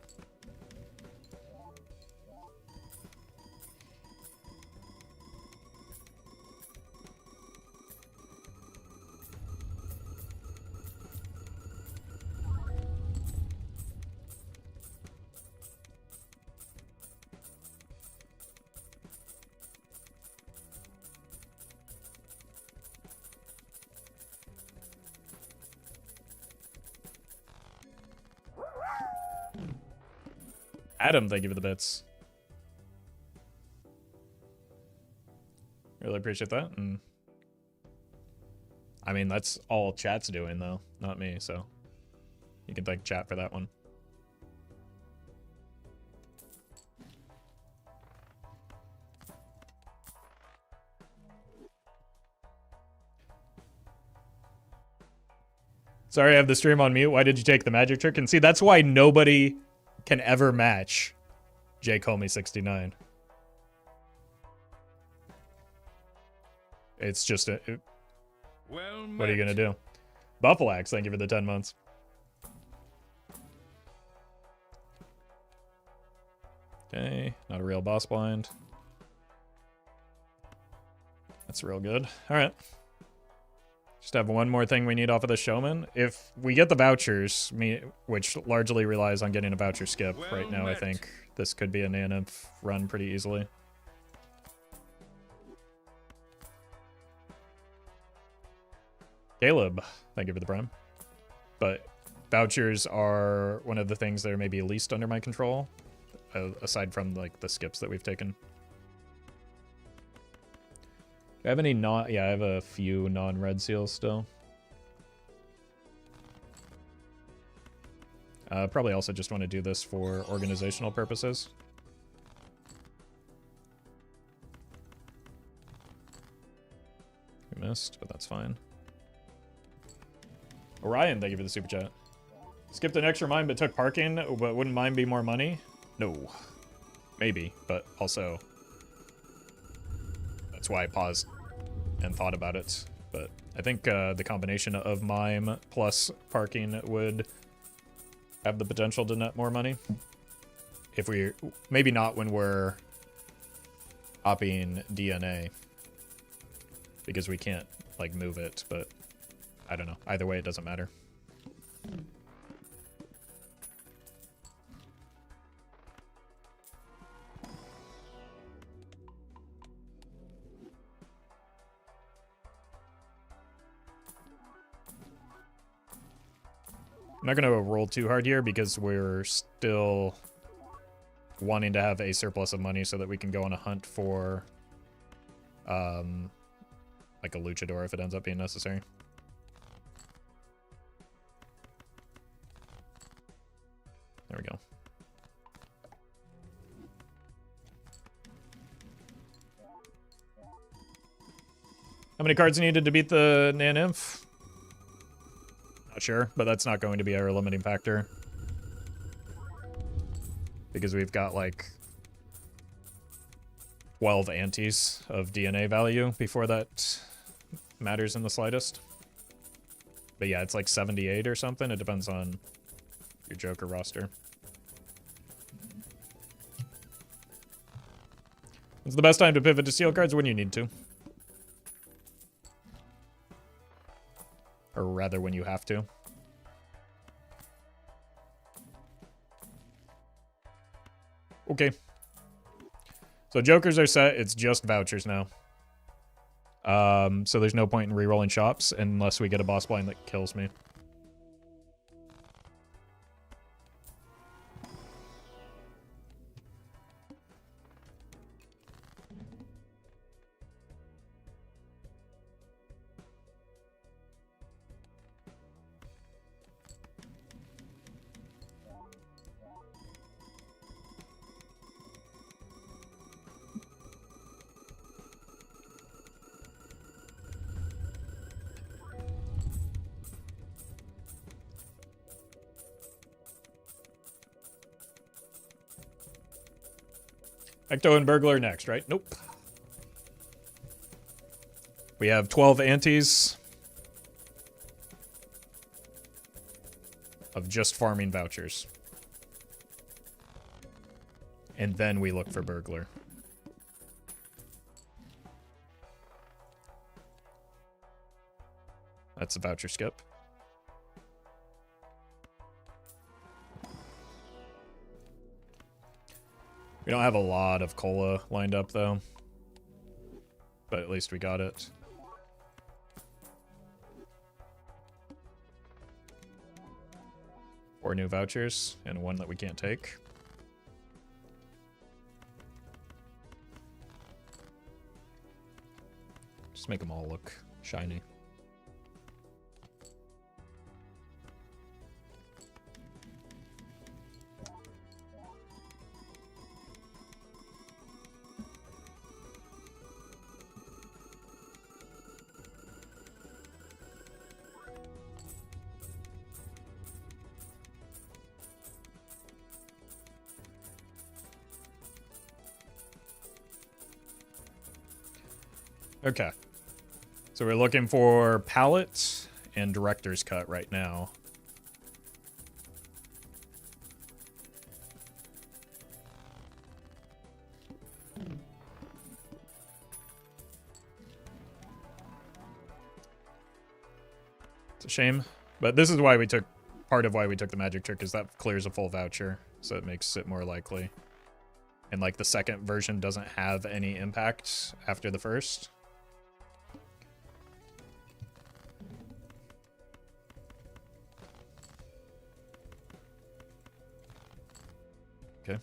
Adam, thank you for the bits. Really appreciate that. And I mean, that's all chat's doing, though, not me, so you can thank chat for that one. Sorry, I have the stream on mute. Why did you take the magic trick? And see, that's why nobody can ever match J. Comey 69. It's just a... Well what are you gonna do? Buffalax, thank you for the 10 months. Okay, not a real boss blind. That's real good. Alright. Just have one more thing we need off of the showman. If we get the vouchers, which largely relies on getting a voucher skip right now, I think this could be a Nana run pretty easily. Caleb, thank you for the prime. But vouchers are one of the things that are maybe least under my control, aside from like the skips that we've taken. Do I have any non... Yeah, I have a few non-red seals still. Probably also just want to do this for organizational purposes. We missed, but that's fine. Orion, thank you for the super chat. Skipped an extra mine but took parking, but wouldn't mine be more money? No. Maybe, but also... That's why I paused and thought about it. But I think the combination of mime plus parking would have the potential to net more money. If we... Maybe not when we're opping DNA. Because we can't, like, move it, but... I don't know. Either way, it doesn't matter. I'm not going to roll too hard here because we're still wanting to have a surplus of money so that we can go on a hunt for like a luchador if it ends up being necessary. There we go. How many cards needed to beat the Nan-Nymph? Not sure, but that's not going to be our limiting factor. Because we've got like 12 antes of DNA value before that matters in the slightest. But yeah, it's like 78 or something. It depends on your Joker roster. It's the best time to pivot to steel cards when you need to. Or rather, when you have to. Okay. So Jokers are set. It's just vouchers now. So there's no point in rerolling shops unless we get a boss blind that kills me. Ecto and Burglar next, right? Nope. We have 12 antes of just farming vouchers. And then we look for Burglar. That's a voucher skip. We don't have a lot of cola lined up, though. But at least we got it. Four new vouchers, and one that we can't take. Just make them all look shiny. Okay. So we're looking for palette and director's cut right now. It's a shame. But this is why we took, part of why we took the magic trick is that clears a full voucher. So it makes it more likely. And like the second version doesn't have any impact after the first. Okay.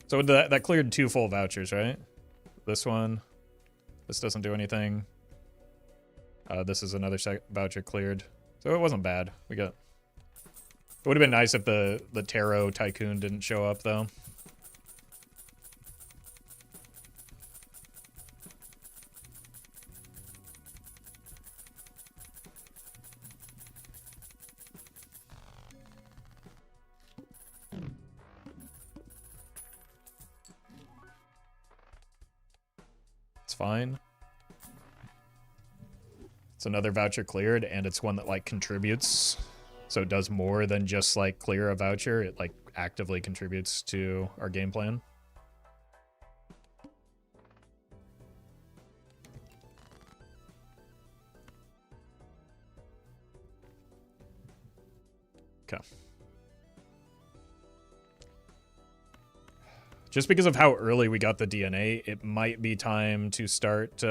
So that cleared 2 full vouchers, right? This one. This doesn't do anything. This is another voucher cleared. So it wasn't bad. We got... It would have been nice if the Tarot Tycoon didn't show up, though. It's fine. It's another voucher cleared, and it's one that, like, contributes. So it does more than just, like, clear a voucher. It, like, actively contributes to our game plan. Okay. Just because of how early we got the DNA, it might be time to start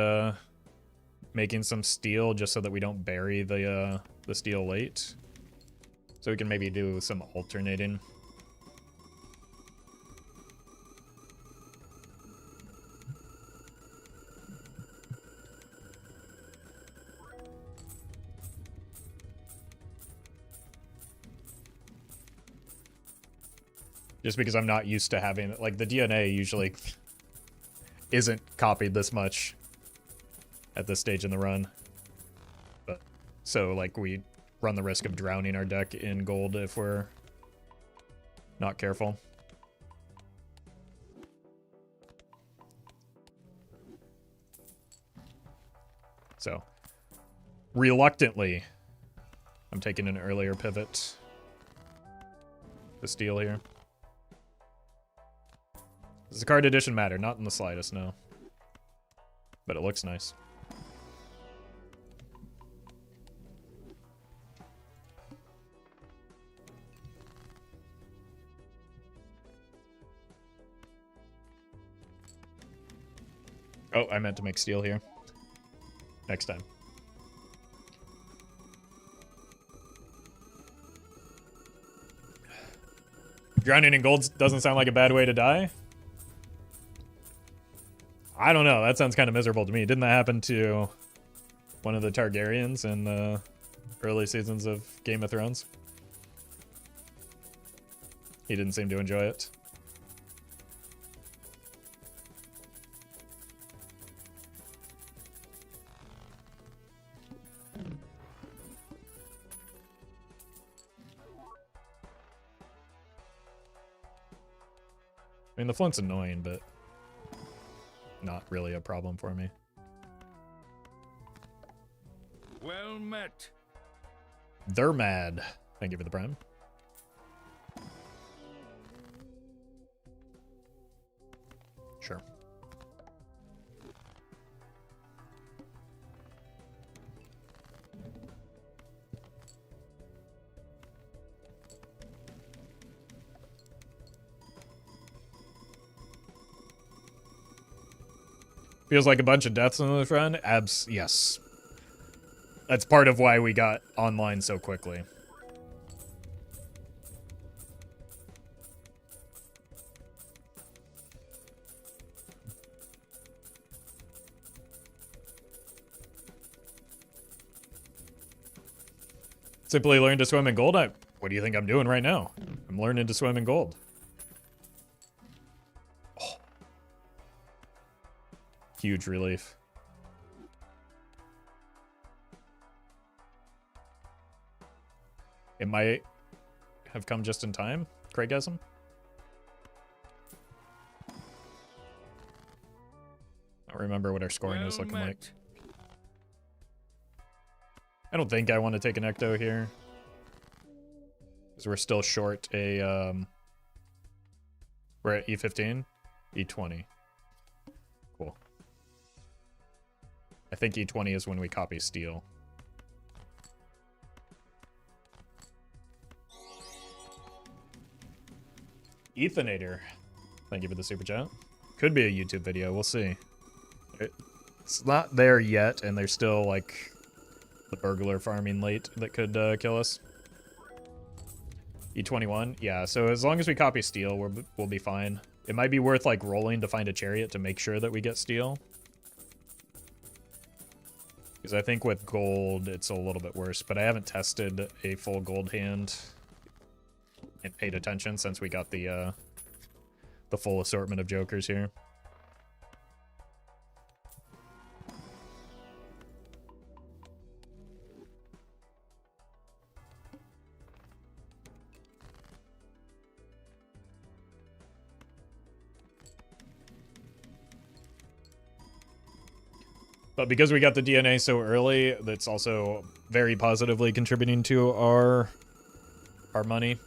making some steel just so that we don't bury the steel late. So we can maybe do some alternating. Just because I'm not used to having, like, the DNA usually isn't copied this much at this stage in the run. But so, like, we run the risk of drowning our deck in gold if we're not careful. So, reluctantly, I'm taking an earlier pivot to steal here. Does the card addition matter? Not in the slightest, no. But it looks nice. Oh, I meant to make steel here. Next time. Drowning in gold doesn't sound like a bad way to die. I don't know. That sounds kind of miserable to me. Didn't that happen to one of the Targaryens in the early seasons of Game of Thrones? He didn't seem to enjoy it. I mean, the flint's annoying, but not really a problem for me. Well met. They're mad. Thank you for the prime. Sure. Feels like a bunch of deaths on the front. Yes. That's part of why we got online so quickly. Simply learn to swim in gold? What do you think I'm doing right now? I'm learning to swim in gold. Oh. Huge relief. It might have come just in time, Craigasm. I don't remember what our scoring was looking like. I don't think I want to take an Ecto here, because we're still short a, we're at E15, E20. Cool. I think E20 is when we copy steel. Ethanator. Thank you for the super chat. Could be a YouTube video, we'll see. It's not there yet, and there's still, like, the burglar farming late that could kill us. E21? Yeah, so as long as we copy steel, we'll be fine. It might be worth, like, rolling to find a chariot to make sure that we get steel. Because I think with gold, it's a little bit worse. But I haven't tested a full gold hand and paid attention since we got the full assortment of jokers here. But because we got the DNA so early, that's also very positively contributing to our money.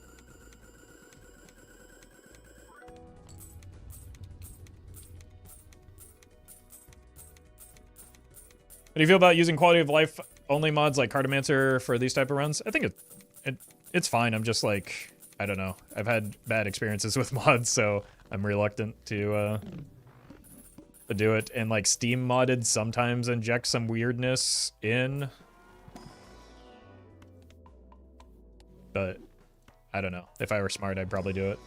How do you feel about using quality of life only mods like Cartomancer for these type of runs? I think It's fine. I'm just like, I don't know. I've had bad experiences with mods, so I'm reluctant to do it. And like Steam modded sometimes injects some weirdness in. But I don't know. If I were smart, I'd probably do it.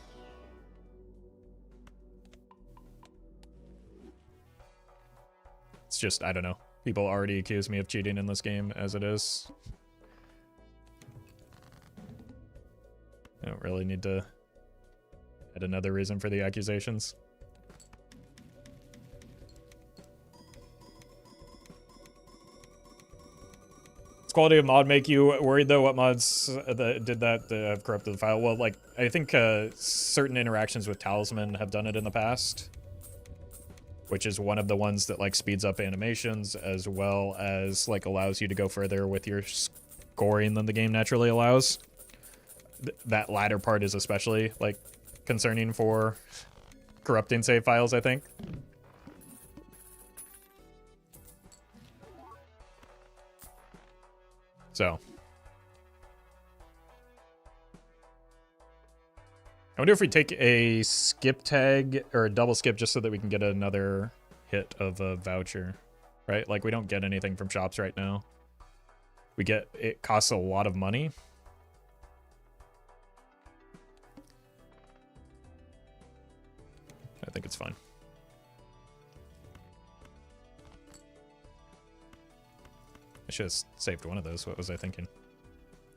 It's just, I don't know. People already accuse me of cheating in this game as it is. I don't really need to add another reason for the accusations. Does quality of mod make you worried though? What mods did that have corrupted the file? Well, like, I think certain interactions with Talisman have done it in the past, which is one of the ones that like speeds up animations as well as like allows you to go further with your scoring than the game naturally allows. That latter part is especially like concerning for corrupting save files, I think. So I wonder if we take a skip tag or a double skip just so that we can get another hit of a voucher, right? Like we don't get anything from shops right now. We get, it costs a lot of money. I think it's fine. I should have saved one of those. What was I thinking?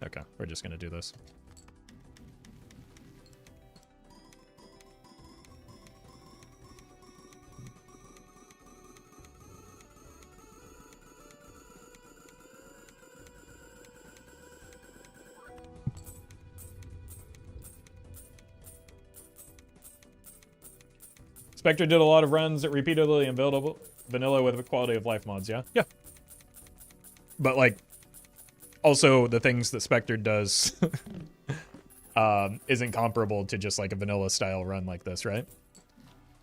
Okay, we're just gonna do this. Spectre did a lot of runs repeatedly in vanilla with quality of life mods, yeah? Yeah. But, like, also the things that Spectre does isn't comparable to just, like, a vanilla-style run like this, right?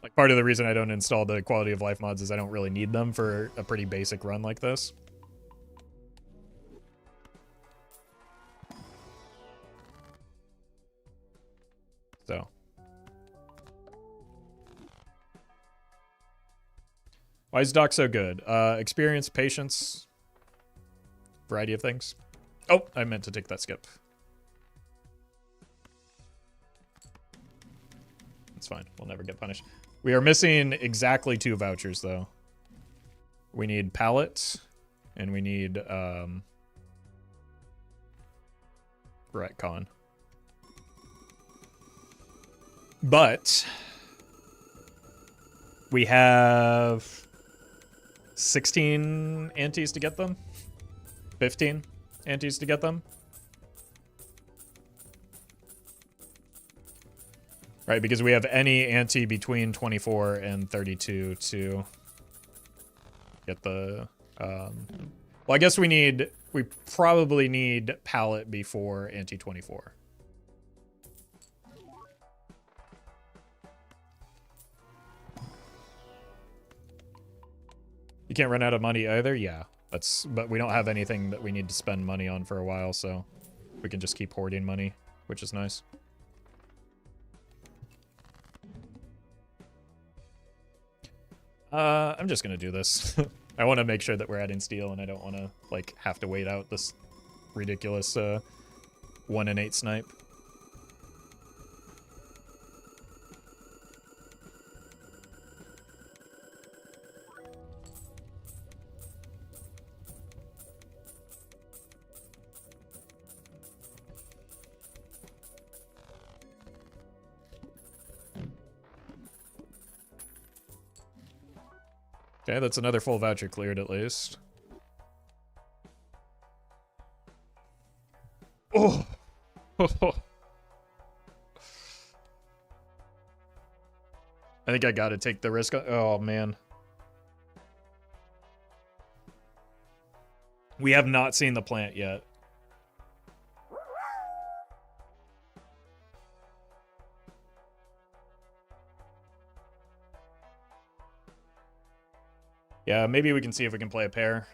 Like, part of the reason I don't install the quality of life mods is I don't really need them for a pretty basic run like this. So. Why is Doc so good? Experience, patience, variety of things. Oh, I meant to take that skip. It's fine. We'll never get punished. We are missing exactly 2 vouchers, though. We need pallet, and we need retcon. But we have 16 antes to get them. 15 antes to get them. Right, because we have any ante between 24 and 32 to get the... well, I guess we probably need pallet before ante 24. You can't run out of money either? Yeah. But we don't have anything that we need to spend money on for a while, so we can just keep hoarding money, which is nice. I'm just gonna do this. I want to make sure that we're adding steel, and I don't want to, like, have to wait out this ridiculous 1 in 8 snipe. Okay, that's another full voucher cleared at least. Oh! I think I gotta take the risk. Oh, man. We have not seen the plant yet. Yeah, maybe we can see if we can play a pair.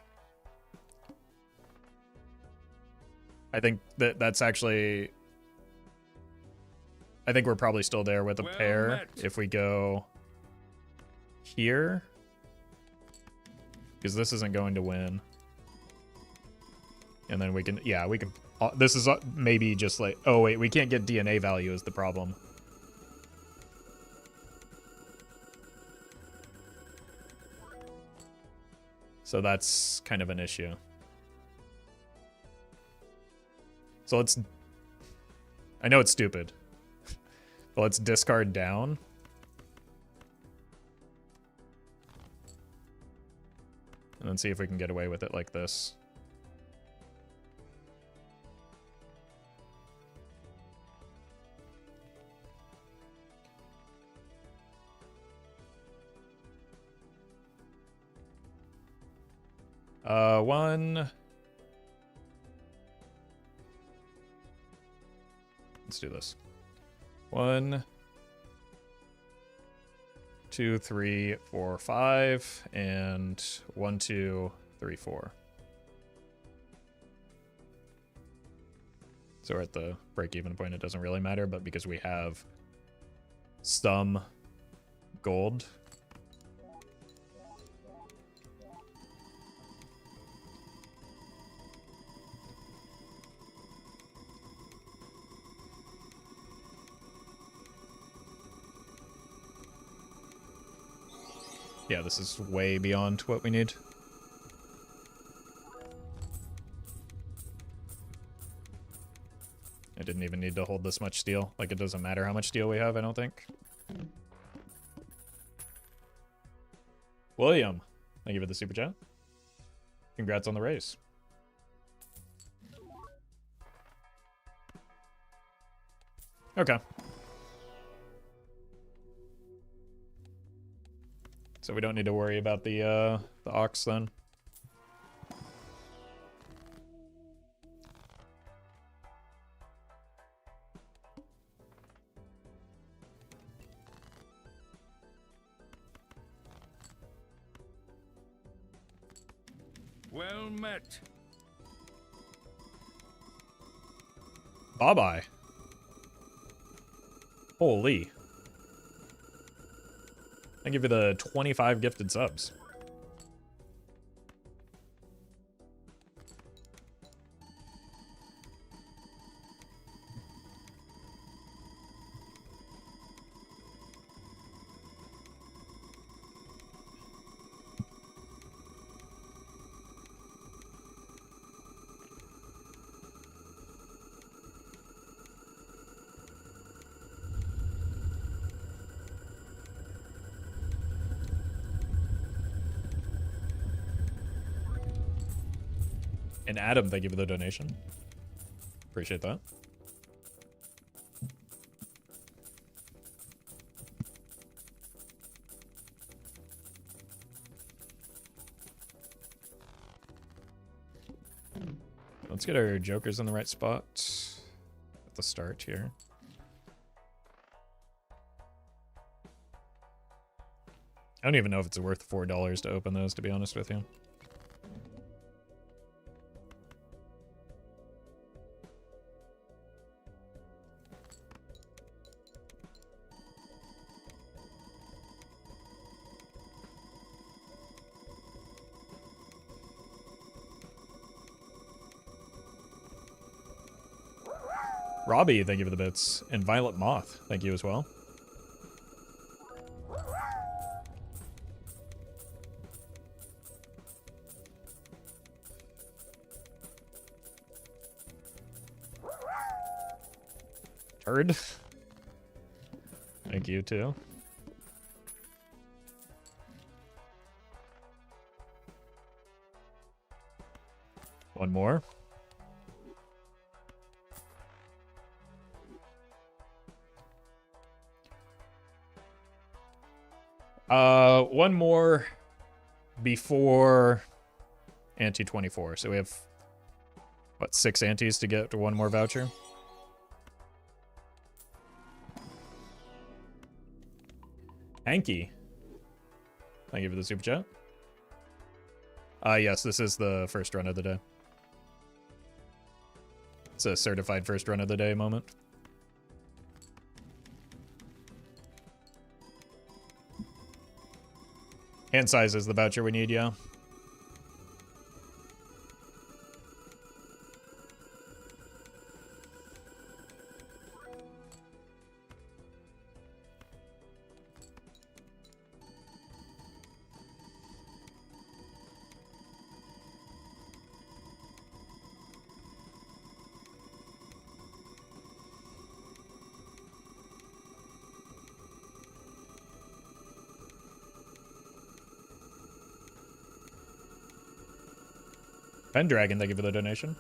I think that's actually I think we're probably still there with a Well pair. met. If we go here, because this isn't going to win. And then we can, yeah, we can, this is maybe just like, oh wait, we can't get DNA value is the problem. So that's kind of an issue. So let's, I know it's stupid, but let's discard down. And then see if we can get away with it like this. One. Let's do this. 1, 2, 3, 4, 5, and 1, 2, 3, 4. So we're at the break-even point. It doesn't really matter, but because we have some gold. Yeah, this is way beyond what we need. I didn't even need to hold this much steel. Like, it doesn't matter how much steel we have, I don't think. William, thank you for the super chat. Congrats on the race. Okay. So we don't need to worry about the ox then. Well met. Bye-bye. Holy. I give you the 25 gifted subs. And Adam, thank you for the donation. Appreciate that. Let's get our jokers in the right spot at the start here. I don't even know if it's worth $4 to open those, to be honest with you. Robbie, thank you for the bits. And Violet Moth, thank you as well. Turd. Thank you too. One more. One more before ante 24. So we have, what, 6 antes to get to one more voucher? Hanky. Thank you for the super chat. Yes, this is the first run of the day. It's a certified first run of the day moment. Hand size is the voucher we need, yeah. Pendragon, thank you for the donation.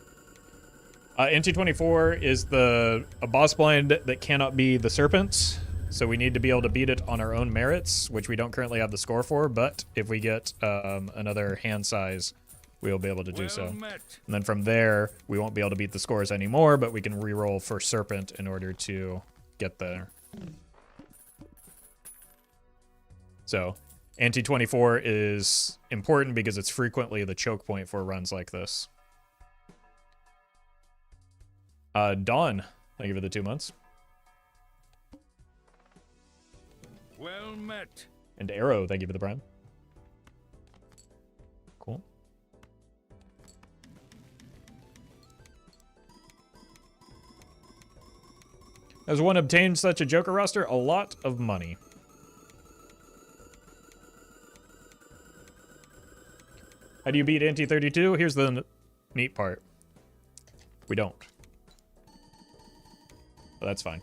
NT24 is a boss blind that cannot be the Serpents, so we need to be able to beat it on our own merits, which we don't currently have the score for, but if we get another hand size, we'll be able to do so. And then from there, we won't be able to beat the scores anymore, but we can reroll for Serpent in order to get there. So, NT24 is important because it's frequently the choke point for runs like this. Dawn, thank you for the 2 months. Well met. And Arrow, thank you for the prime. Cool. As one obtained such a Joker roster, a lot of money. How do you beat NT32? Here's the neat part. We don't. But that's fine.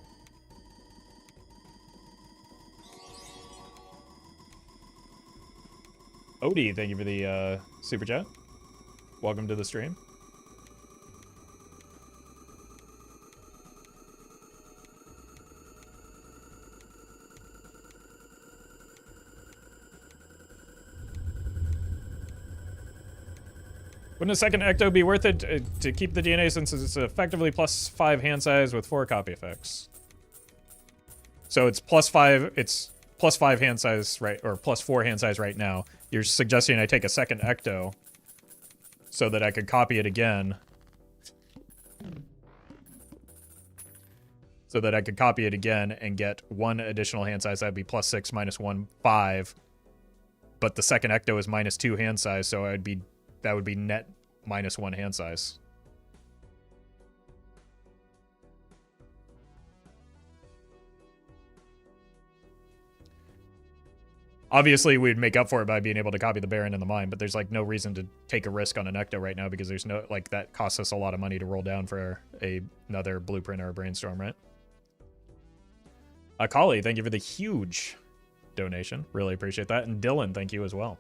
Odie, thank you for the super chat. Welcome to the stream. Wouldn't a second Ecto be worth it to keep the DNA since it's effectively +5 hand size with 4 copy effects? So it's +5 hand size, right, or +4 hand size right now. You're suggesting I take a second Ecto so that I could copy it again. So that I could copy it again and get 1 additional hand size. That'd be +6 -1, 5. But the second Ecto is -2 hand size, so that would be net -1 hand size. Obviously, we'd make up for it by being able to copy the Baron in the mine, but there's like no reason to take a risk on an Ecto right now because there's no, like, that costs us a lot of money to roll down for another Blueprint or a Brainstorm, right? Akali, thank you for the huge donation. Really appreciate that. And Dylan, thank you as well.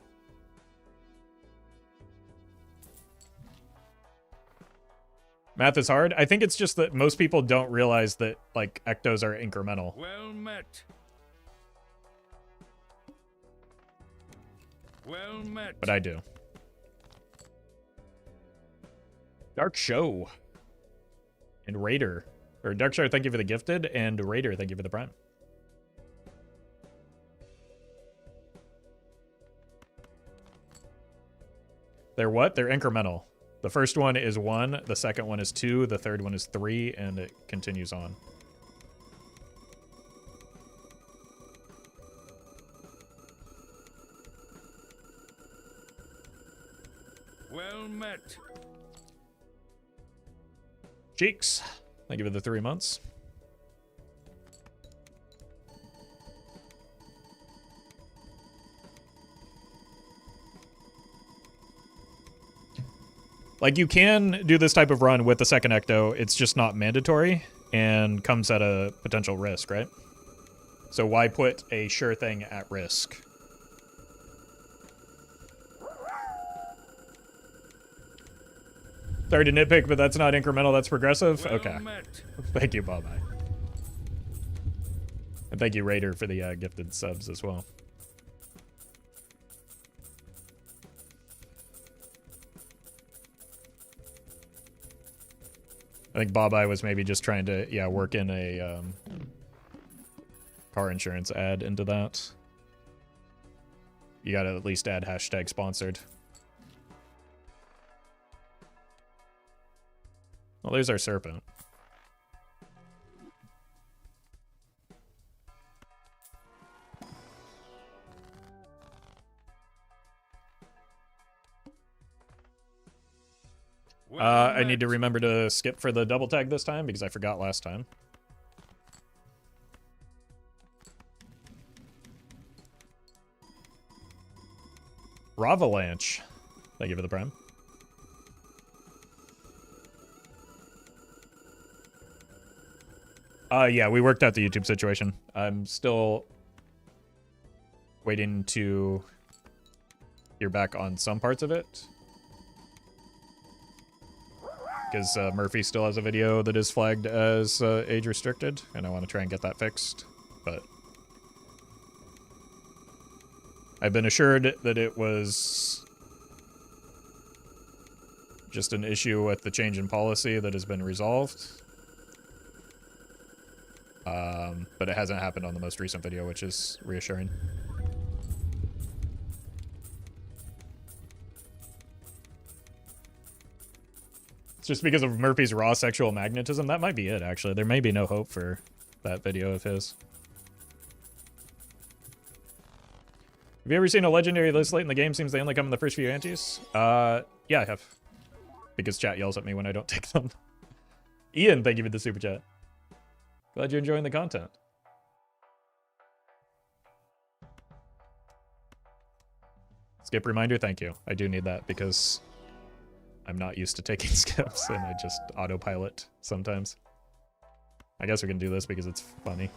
Math is hard. I think it's just that most people don't realize that, like, Ectos are incremental. Well met. Well met. But I do. Dark Show. And Raider. Or Dark Show, thank you for the gifted. And Raider, thank you for the prime. They're what? They're incremental. The first one is 1, the second one is 2, the third one is 3, and it continues on. Well met. Cheeks, thank you for the 3 months. Like, you can do this type of run with the second Ecto, it's just not mandatory, and comes at a potential risk, right? So why put a sure thing at risk? Sorry to nitpick, but that's not incremental, that's progressive? Well okay. met. Thank you, Bye-Bye. And thank you, Raider, for the gifted subs as well. I think Bye-Bye was maybe just trying to, yeah, work in a car insurance ad into that. You gotta at least add hashtag sponsored. Well, there's our Serpent. I need to remember to skip for the double tag this time because I forgot last time. Ravalanche. Thank you for the prime. Yeah, we worked out the YouTube situation. I'm still waiting to hear back on some parts of it. Because Murphy still has a video that is flagged as age restricted, and I want to try and get that fixed, but I've been assured that it was just an issue with the change in policy that has been resolved. But it hasn't happened on the most recent video, which is reassuring. It's just because of Murphy's raw sexual magnetism. That might be it, actually. There may be no hope for that video of his. Have you ever seen a legendary this late in the game? Seems they only come in the first few antes. Yeah, I have. Because chat yells at me when I don't take them. Ian, thank you for the super chat. Glad you're enjoying the content. Skip reminder, thank you. I do need that because I'm not used to taking skips and I just autopilot sometimes. I guess we can do this because it's funny.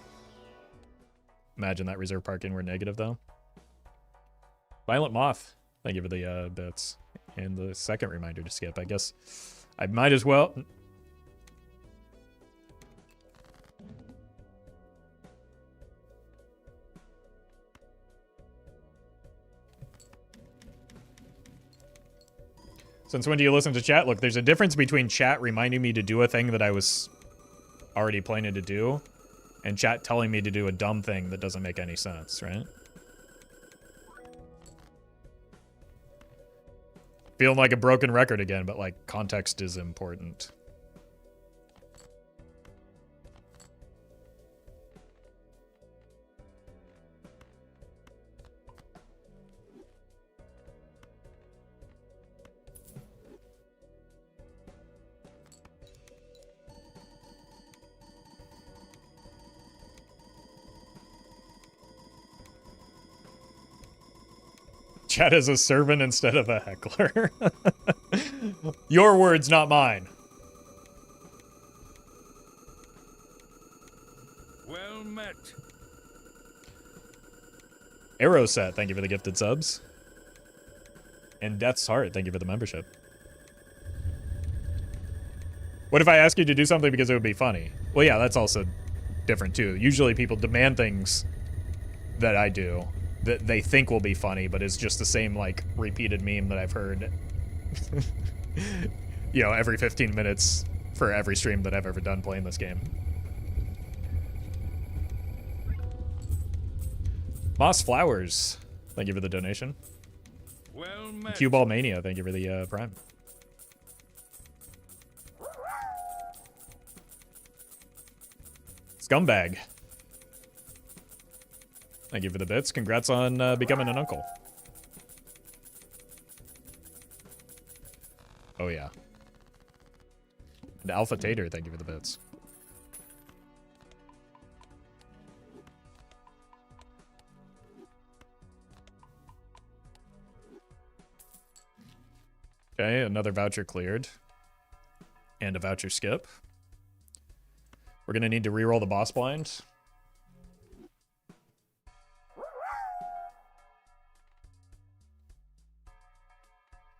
Imagine that reserve parking were negative though. Violent Moth, thank you for the bits. And the second reminder to skip. I guess I might as well. Since when do you listen to chat? Look, there's a difference between chat reminding me to do a thing that I was already planning to do and chat telling me to do a dumb thing that doesn't make any sense, right? Feeling like a broken record again, but like context is important. Chat as a servant instead of a heckler. Your words, not mine. Well met. Arrow Set, thank you for the gifted subs. And Death's Heart, thank you for the membership. What if I ask you to do something because it would be funny? Well, yeah, that's also different too. Usually people demand things that I do that they think will be funny, but it's just the same, like, repeated meme that I've heard, you know, every 15 minutes for every stream that I've ever done playing this game. Moss Flowers, thank you for the donation. Well met. Cue Ball Mania, thank you for the prime. Scumbag, thank you for the bits. Congrats on becoming an uncle. Oh, yeah. And Alpha Tater, thank you for the bits. Okay, another voucher cleared. And a voucher skip. We're going to need to reroll the boss blind.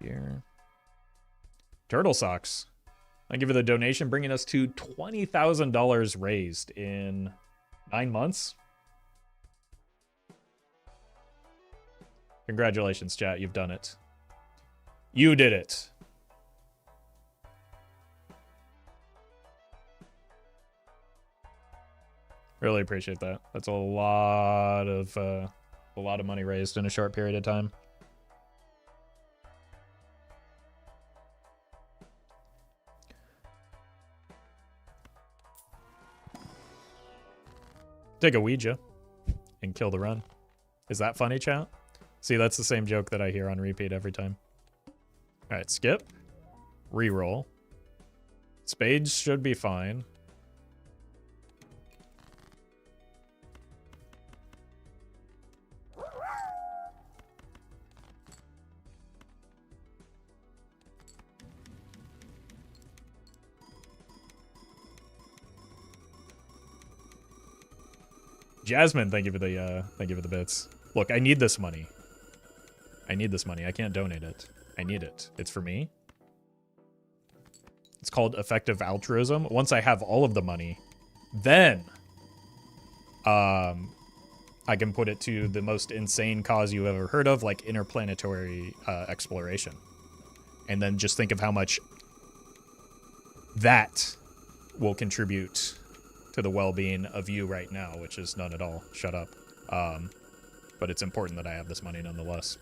Here. Turtle Socks. Thank you for the donation, bringing us to $20,000 raised in 9 months. Congratulations, chat. You've done it. You did it. Really appreciate that. That's a lot of money raised in a short period of time. Take a Ouija and kill the run. Is that funny, chat? See, that's the same joke that I hear on repeat every time. All right, skip. Reroll. Spades should be fine. Jasmine, thank you for the bits. Look, I need this money. I need this money. I can't donate it. I need it. It's for me. It's called effective altruism. Once I have all of the money, then I can put it to the most insane cause you've ever heard of, like interplanetary exploration. And then just think of how much that will contribute to the well-being of you right now, which is none at all. Shut up. But it's important that I have this money nonetheless.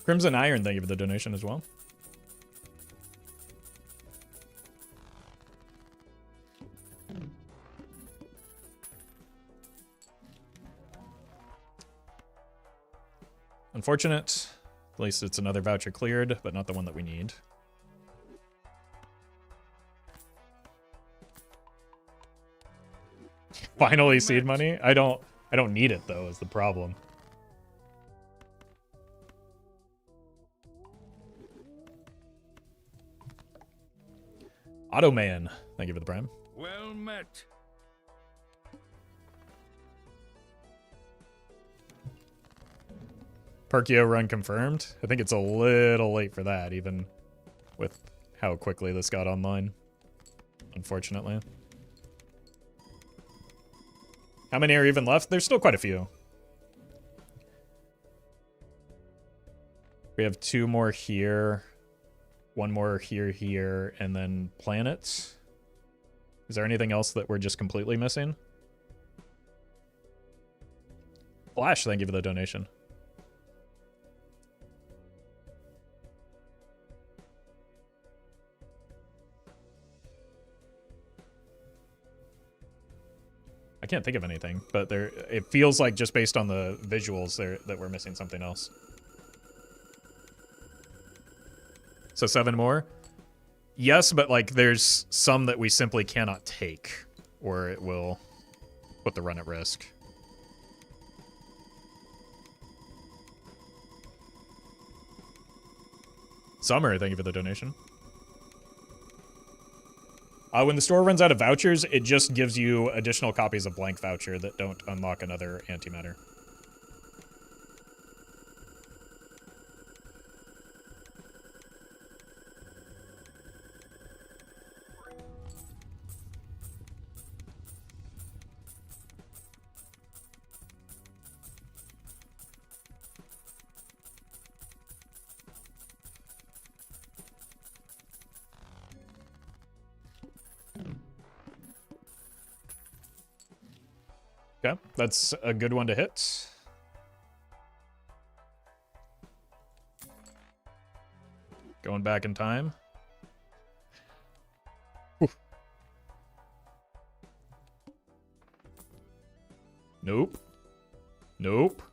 Crimson Iron, thank you for the donation as well. Unfortunate. At least it's another voucher cleared, but not the one that we need. Finally seed money? I don't need it though, is the problem. Automan, thank you for the prime. Well met. Perkio run confirmed. I think it's a little late for that, even with how quickly this got online, unfortunately. How many are even left? There's still quite a few. We have 2 more here. 1 more here, and then planets. Is there anything else that we're just completely missing? Flash, thank you for the donation. I can't think of anything, but it feels like just based on the visuals there that we're missing something else. So 7 more? Yes, but like there's some that we simply cannot take, or it will put the run at risk. Summer, thank you for the donation. When the store runs out of vouchers, it just gives you additional copies of blank voucher that don't unlock another antimatter. Okay, that's a good one to hit. Going back in time. Whew. Nope. Nope.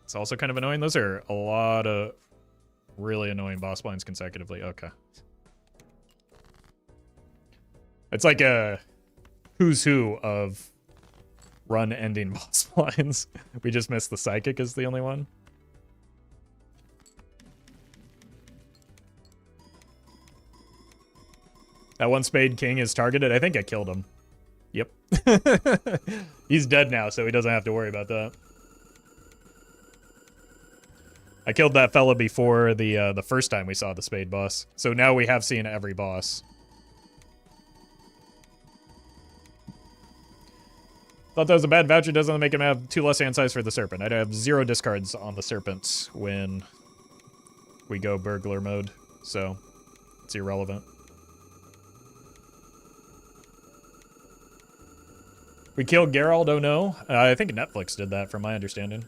It's also kind of annoying. Those are a lot of really annoying boss blinds consecutively. Okay. It's like a who's who of run-ending boss blinds. We just missed the Psychic is the only one. That one Spade King is targeted. I think I killed him. Yep. He's dead now, so he doesn't have to worry about that. I killed that fella before the first time we saw the Spade boss. So now we have seen every boss. Thought that was a bad voucher. Doesn't make him have 2 less hand size for the Serpent. I'd have 0 discards on the Serpent when we go burglar mode. So it's irrelevant. We killed Geralt, oh no. I think Netflix did that from my understanding.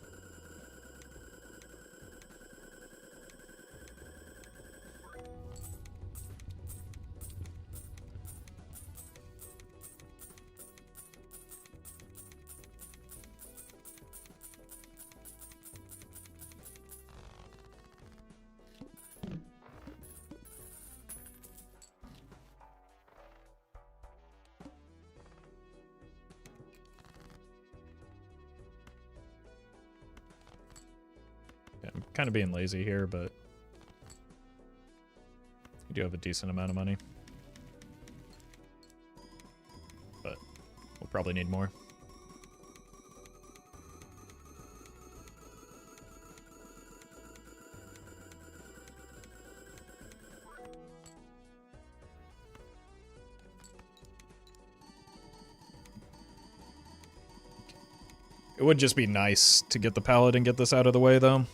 kind of being lazy here, but we do have a decent amount of money. But we'll probably need more. It would just be nice to get the pallet and get this out of the way, though.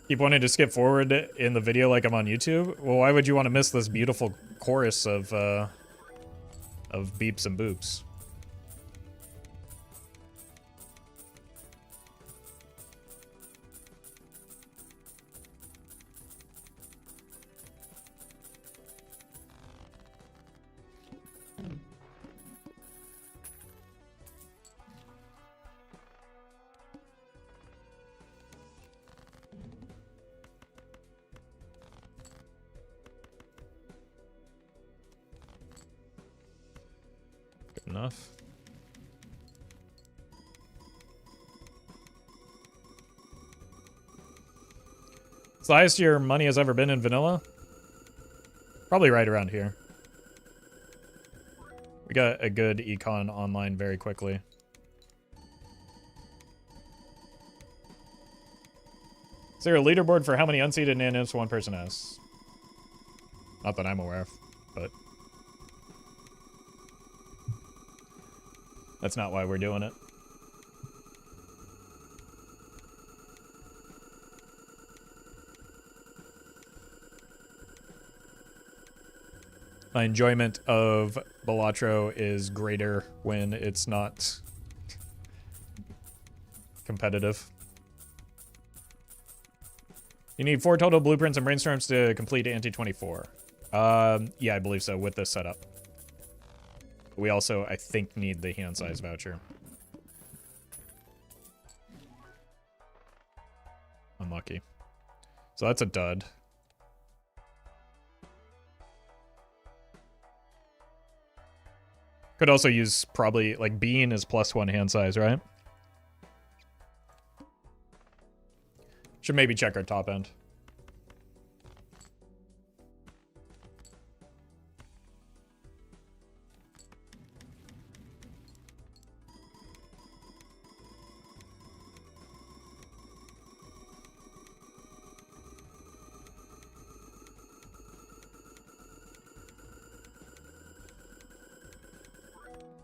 Keep wanting to skip forward in the video like I'm on YouTube? Well, why would you want to miss this beautiful chorus of beeps and boops? Enough. It's the highest your money has ever been in vanilla? Probably right around here. We got a good econ online very quickly. Is there a leaderboard for how many unseated nanos one person has? Not that I'm aware of, but that's not why we're doing it. My enjoyment of Balatro is greater when it's not competitive. You need 4 total blueprints and brainstorms to complete Anti-24. Yeah, I believe so, with this setup. We also, I think, need the hand size voucher. Unlucky. So that's a dud. Could also use probably, like, Bean is +1 hand size, right? Should maybe check our top end.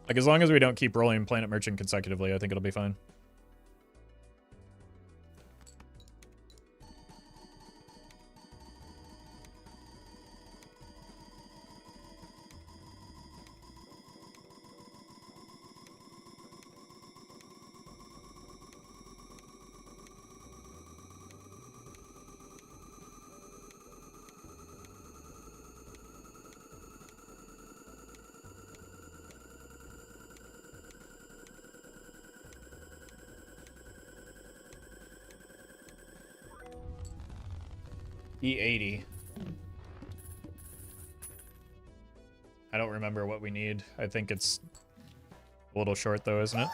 Like, as long as we don't keep rolling Planet Merchant consecutively, I think it'll be fine. E80. I don't remember what we need. I think it's a little short though, isn't it?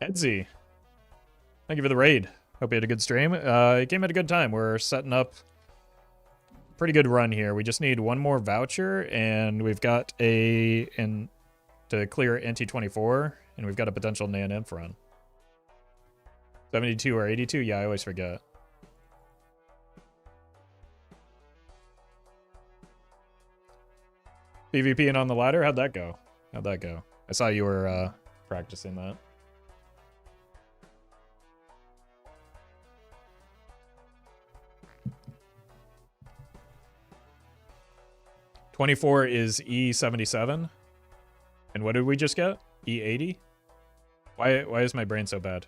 Edsy, thank you for the raid. Hope you had a good stream. It came at a good time. We're setting up a pretty good run here. We just need one more voucher, and we've got to clear Anti-24, and we've got a potential Nan-Inf run. 72 or 82? Yeah, I always forget. PvP and on the ladder? How'd that go? How'd that go? I saw you were practicing that. (24) is E77. And what did we just get? E80? Why is my brain so bad?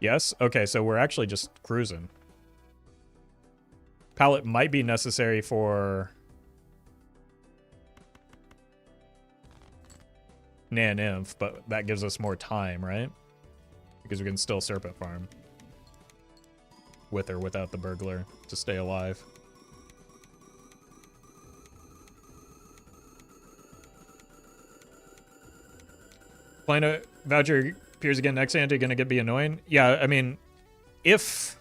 Yes? Okay, so we're actually just cruising. Pallet might be necessary for Nan-Inf, but that gives us more time, right? because we can still serpent farm with or without the burglar to stay alive. Playing a voucher appears again next ante, gonna be annoying. Yeah, I mean, if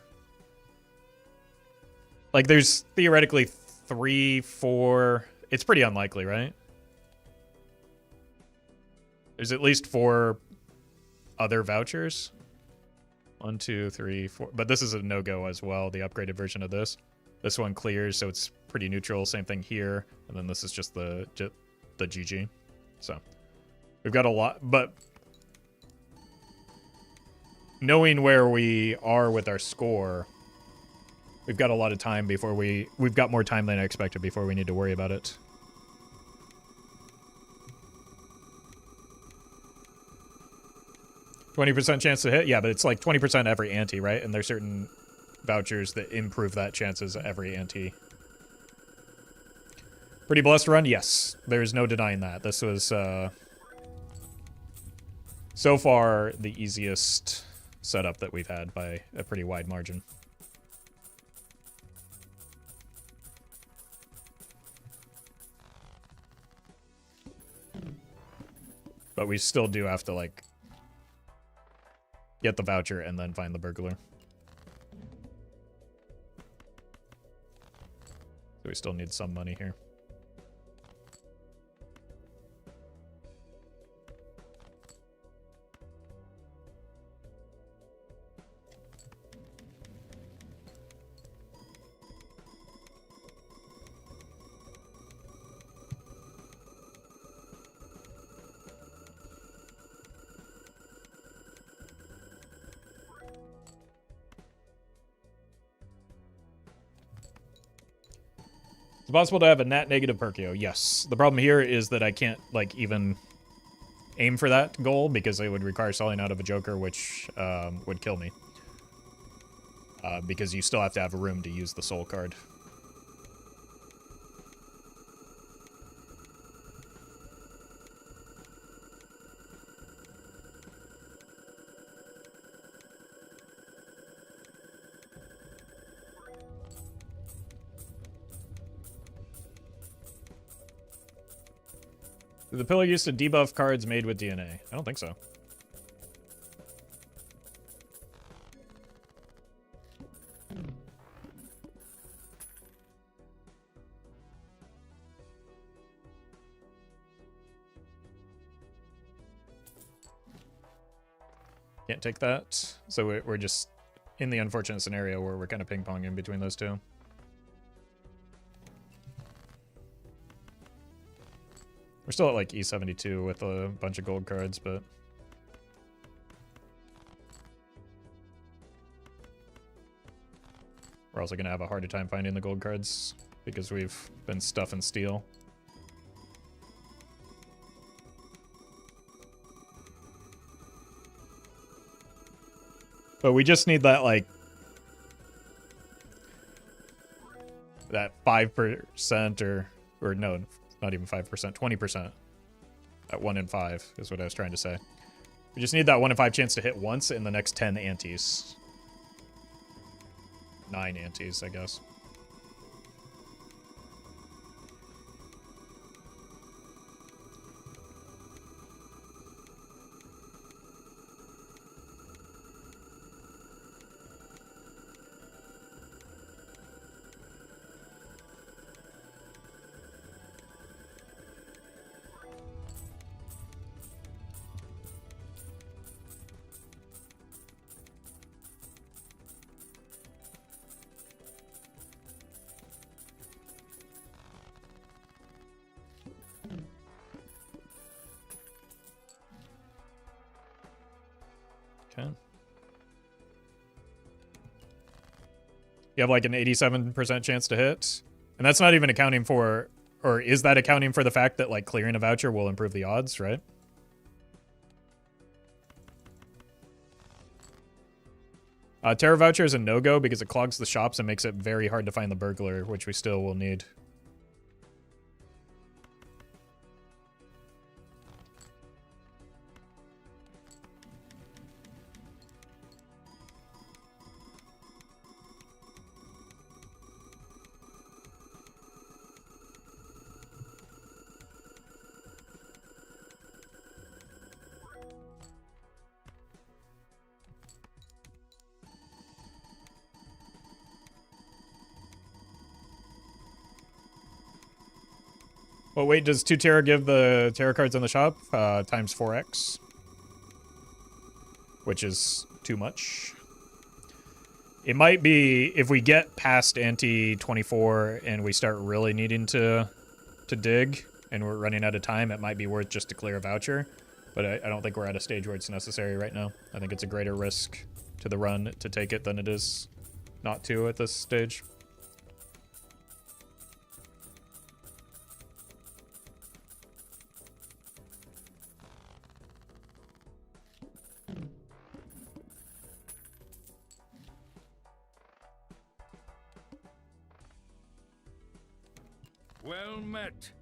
like there's theoretically 3, 4. It's pretty unlikely, right? There's at least 4 other vouchers. 1, 2, 3, 4. But this is a no-go as well, the upgraded version of this. This one clears, so it's pretty neutral. Same thing here. And then this is just the GG. So we've got a lot, but knowing where we are with our score, we've got a lot of time before we've got more time than I expected before we need to worry about it. %20 chance to hit? Yeah, but it's like 20% every ante, right? And there's certain vouchers that improve that chances every ante. Pretty blessed run? Yes. There's no denying that. This was, so far, the easiest setup that we've had by a pretty wide margin. But we still do have to, like, get the voucher and then find the burglar. So we still need some money here. It's possible to have a nat negative Perkio. Yes. The problem here is that I can't, like, even aim for that goal because it would require selling out of a Joker, which would kill me. Because you still have to have room to use the soul card. Did the pillar used to debuff cards made with DNA? I don't think so. Can't take that. So we're just in the unfortunate scenario where we're kind of ping-ponging between those two. We're still at like E72 with a bunch of gold cards, but we're also going to have a harder time finding the gold cards because we've been stuffing steel. But we just need that, like, that 5% or no, not even 5%, 20%. At 1 in 5 is what I was trying to say. We just need that 1 in 5 chance to hit once in the next 10 antes. 9 antes, I guess. Okay. You have like an 87% chance to hit. And that's not even accounting for, or is that accounting for the fact that like clearing a voucher will improve the odds, right? Terror voucher is a no-go because it clogs the shops and makes it very hard to find the burglar, which we still will need. What weight does 2 Terra give the Terra cards in the shop? Times 4x. Which is too much. It might be, if we get past ante-24 and we start really needing to dig, and we're running out of time, it might be worth just to clear a voucher. But I don't think we're at a stage where it's necessary right now. I think it's a greater risk to the run to take it than it is not to at this stage. Well met.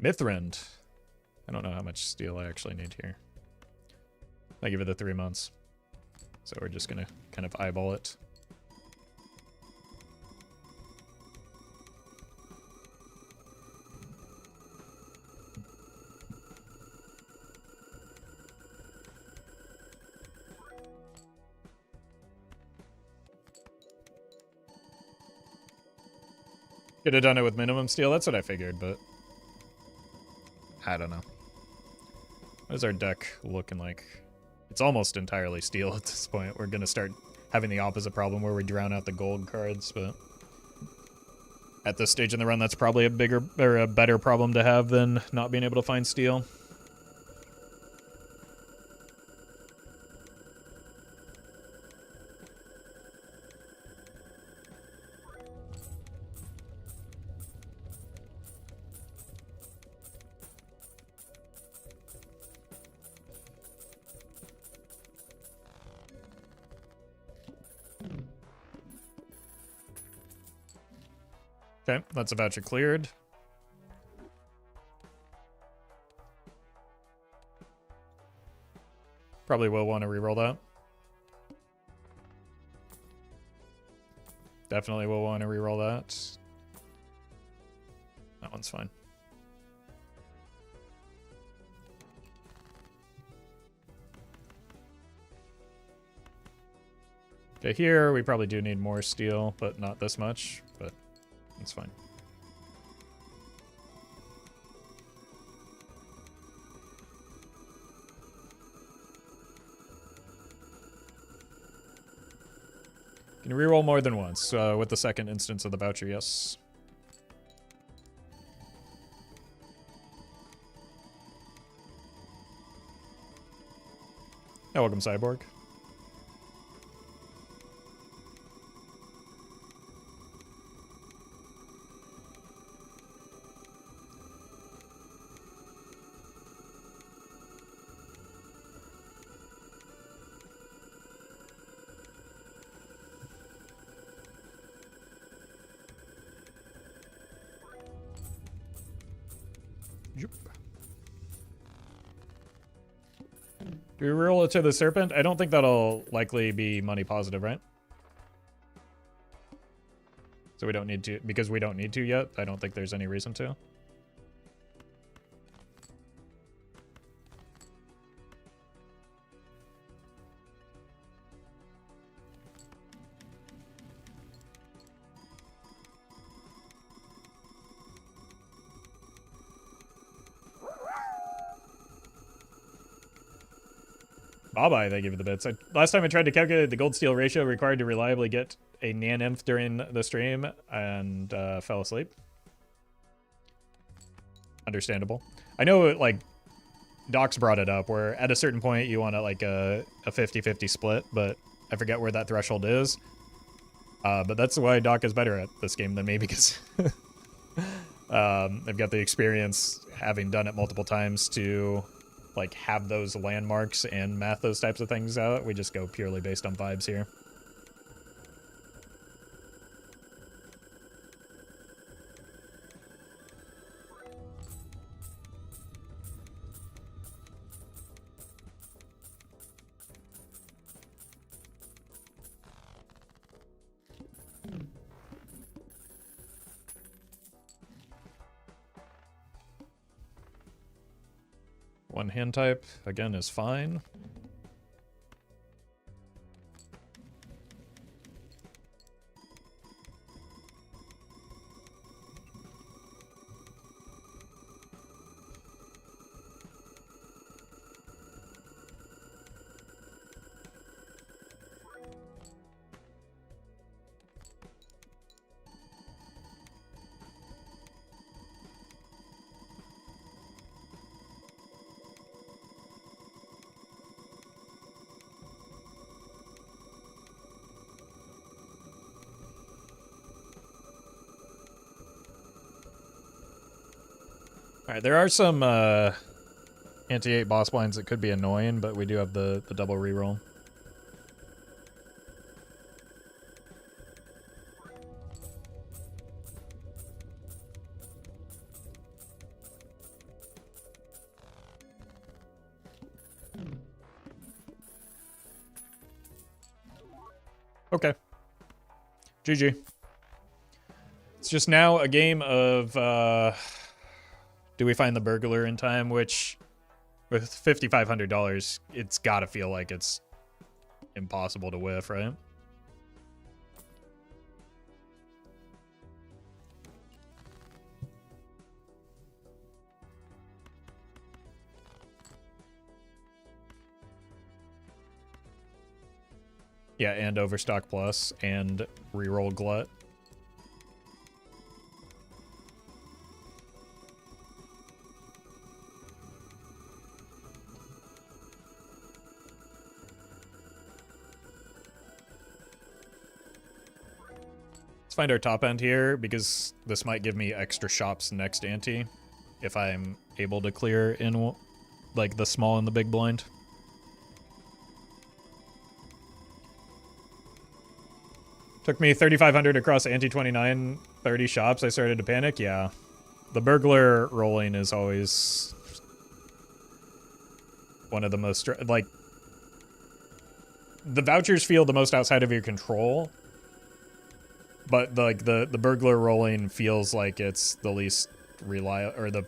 Mithrand. I don't know how much steel I actually need here. I give it the 3 months. So we're just gonna kind of eyeball it. Could have done it with minimum steel, that's what I figured, but I don't know. What is our deck looking like? It's almost entirely steel at this point. We're gonna start having the opposite problem where we drown out the gold cards, but at this stage in the run, that's probably a bigger or a better problem to have than not being able to find steel. Okay, that's a voucher cleared. Probably will want to reroll that. Definitely will want to reroll that. That one's fine. Okay, here we probably do need more steel, but not this much, but that's fine. Can you reroll more than once with the second instance of the voucher? Yes. Oh, welcome, Cyborg. Do we roll it to the Serpent? I don't think that'll likely be money positive, right? So we don't need to, because we don't need to yet, I don't think there's any reason to. Bye-bye, thank you for the bits. Last time I tried to calculate the gold-steel ratio required to reliably get a Nan-Nymph during the stream and fell asleep. Understandable. I know, like, Doc's brought it up, where at a certain point you want like a 50-50 split, but I forget where that threshold is. But that's why Doc is better at this game than me, because I've got the experience, having done it multiple times, to like have those landmarks and math those types of things out. We just go purely based on vibes here. One hand type, again, is fine. All right, there are some anti-8 boss blinds that could be annoying, but we do have the double reroll. Okay. GG. It's just now a game of do we find the burglar in time, which with $5,500, it's gotta feel like it's impossible to whiff, right? Yeah, and Overstock Plus and reroll Glut. Let's find our top end here, because this might give me extra shops next ante if I'm able to clear in like the small and the big blind. Took me 3,500 across ante 29, 30 shops. I started to panic. Yeah. The burglar rolling is always one of the most, like, the vouchers feel the most outside of your control, but the burglar rolling feels like it's the least reliable, or the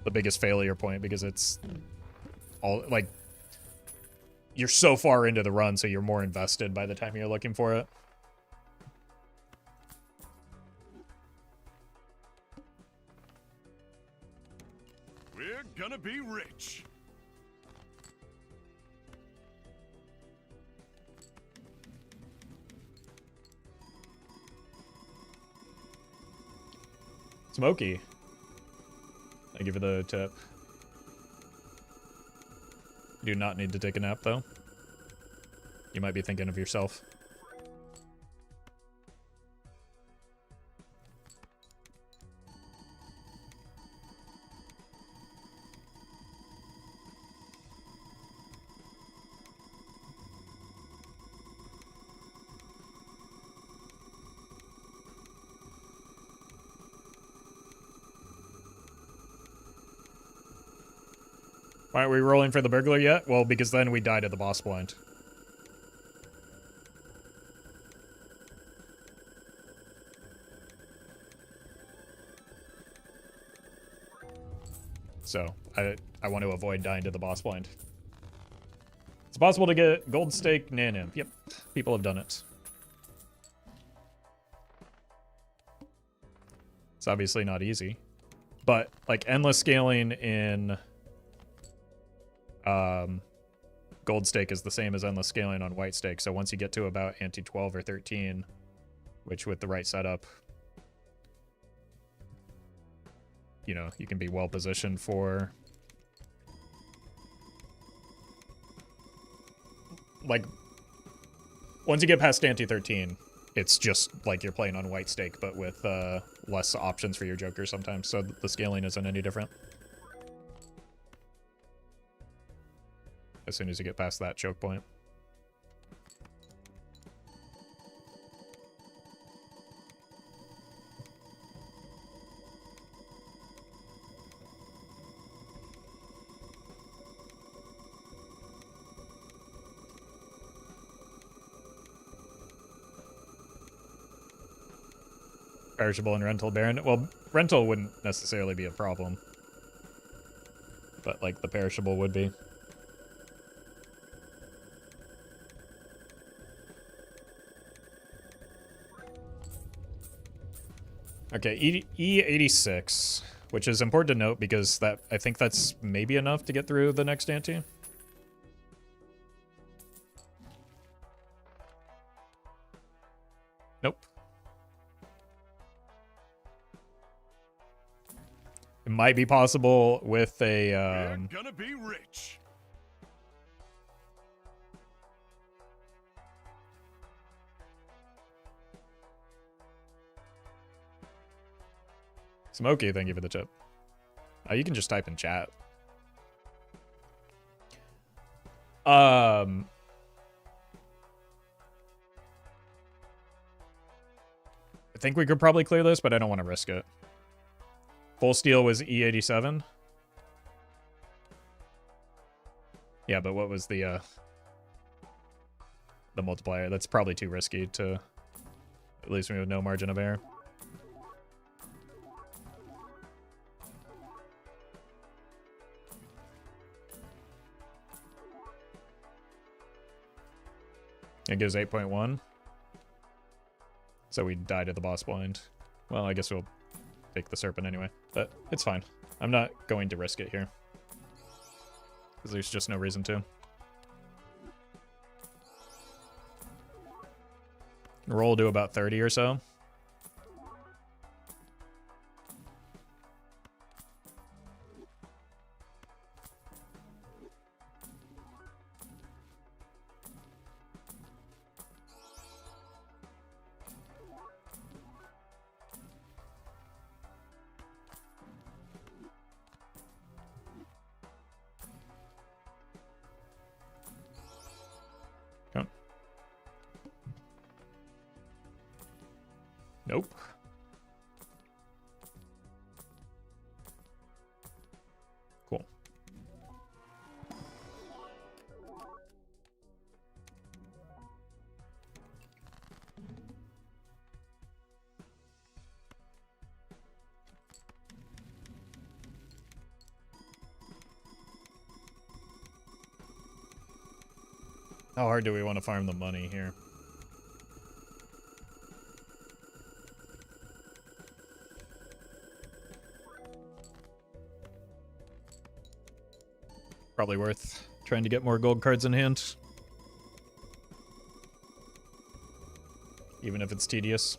biggest failure point, because it's all, like, you're so far into the run, so you're more invested by the time you're looking for it. We're gonna be rich. Smokey. Thank you for the tip. You do not need to take a nap, though. You might be thinking of yourself. Why aren't we rolling for the burglar yet? Well, because then we die to the boss blind. So, I want to avoid dying to the boss blind. It's possible to get gold stake Nan Imp. Yep, people have done it. It's obviously not easy. But, like, endless scaling in gold stake is the same as endless scaling on white stake. So once you get to about ante 12 or 13, which with the right setup, you know, you can be well positioned for, like, once you get past ante 13, it's just like you're playing on white stake, but with less options for your joker sometimes. So the scaling isn't any different. As soon as you get past that choke point. Perishable and rental baron. Well, rental wouldn't necessarily be a problem, but like the perishable would be. Okay, E86, which is important to note because that I think that's maybe enough to get through the next ante. Nope. It might be possible with a We're gonna be rich. Smokey, thank you for the tip. You can just type in chat. I think we could probably clear this, but I don't want to risk it. Full steal was E87. Yeah, but what was the multiplier? That's probably too risky to at least we have no margin of error. It gives 8.1. So we died at the boss blind. Well, I guess we'll take the serpent anyway, but it's fine. I'm not going to risk it here, because there's just no reason to. Roll to about 30 or so. Nope. Cool. How hard do we want to farm the money here? Probably worth trying to get more gold cards in hand. Even if it's tedious.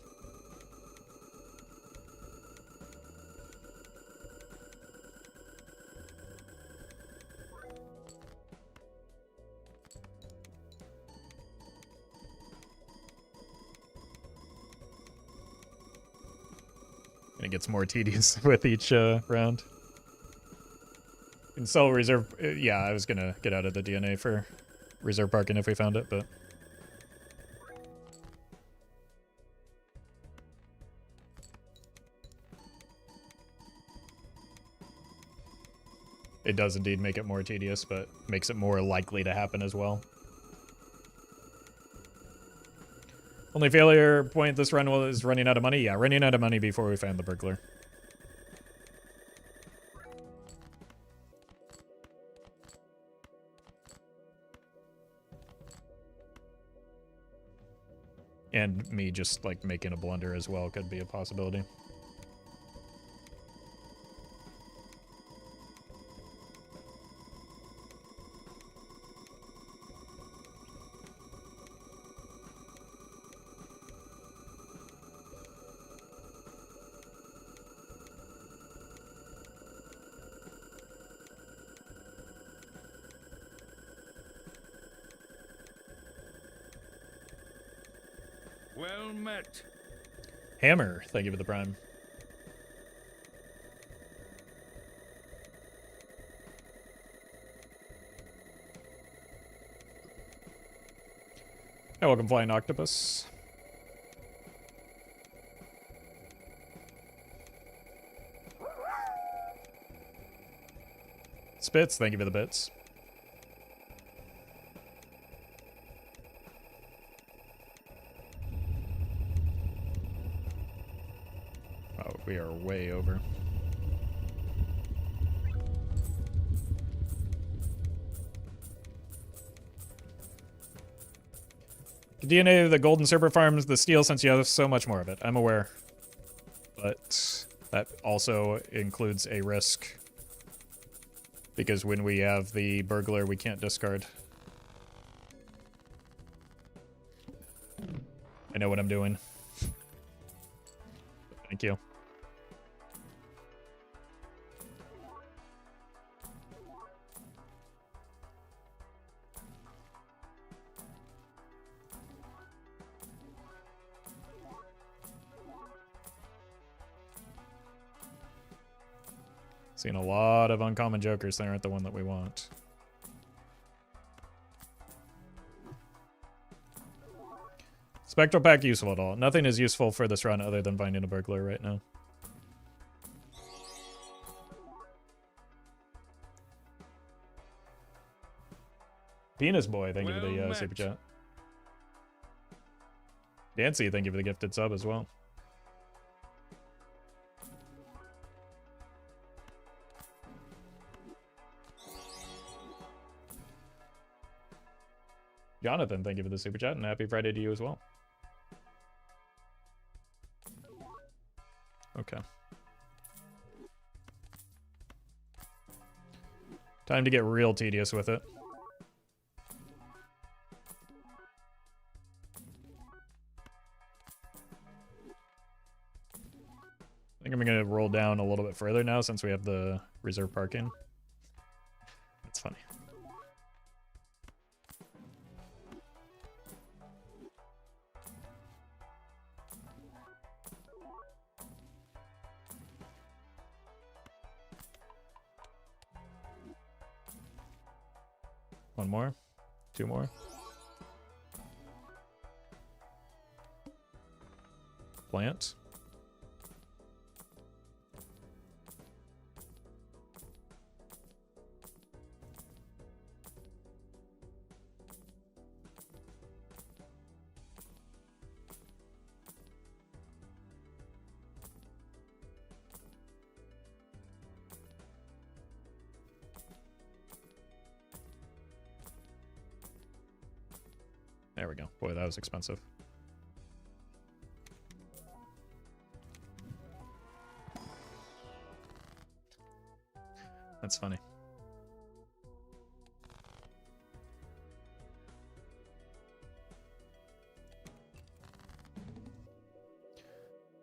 And it gets more tedious with each round. And sell reserve. Yeah, I was gonna get out of the DNA for reserve parking if we found it, but it does indeed make it more tedious, but makes it more likely to happen as well. Only failure point this run was running out of money. Yeah, running out of money before we found the burglar. And me just, like, making a blunder as well could be a possibility. Well met. Hammer, thank you for the prime. Hey, welcome, Flying Octopus. Spitz, thank you for the bits. Oh, we are way over. The DNA of the golden serpent farms the steel since you have so much more of it. I'm aware. But that also includes a risk. Because when we have the burglar, we can't discard. I know what I'm doing. Thank you. Seeing a lot of uncommon jokers that aren't the one that we want. Spectral Pack useful at all. Nothing is useful for this run other than finding a burglar right now. Penis Boy, thank you for the super chat. Dancy, thank you for the gifted sub as well. Jonathan, thank you for the super chat, and happy Friday to you as well. Okay. Time to get real tedious with it. I think I'm going to roll down a little bit further now since we have the reserve parking. That's funny. One more. Two more. Plant. There we go. Boy, that was expensive. That's funny.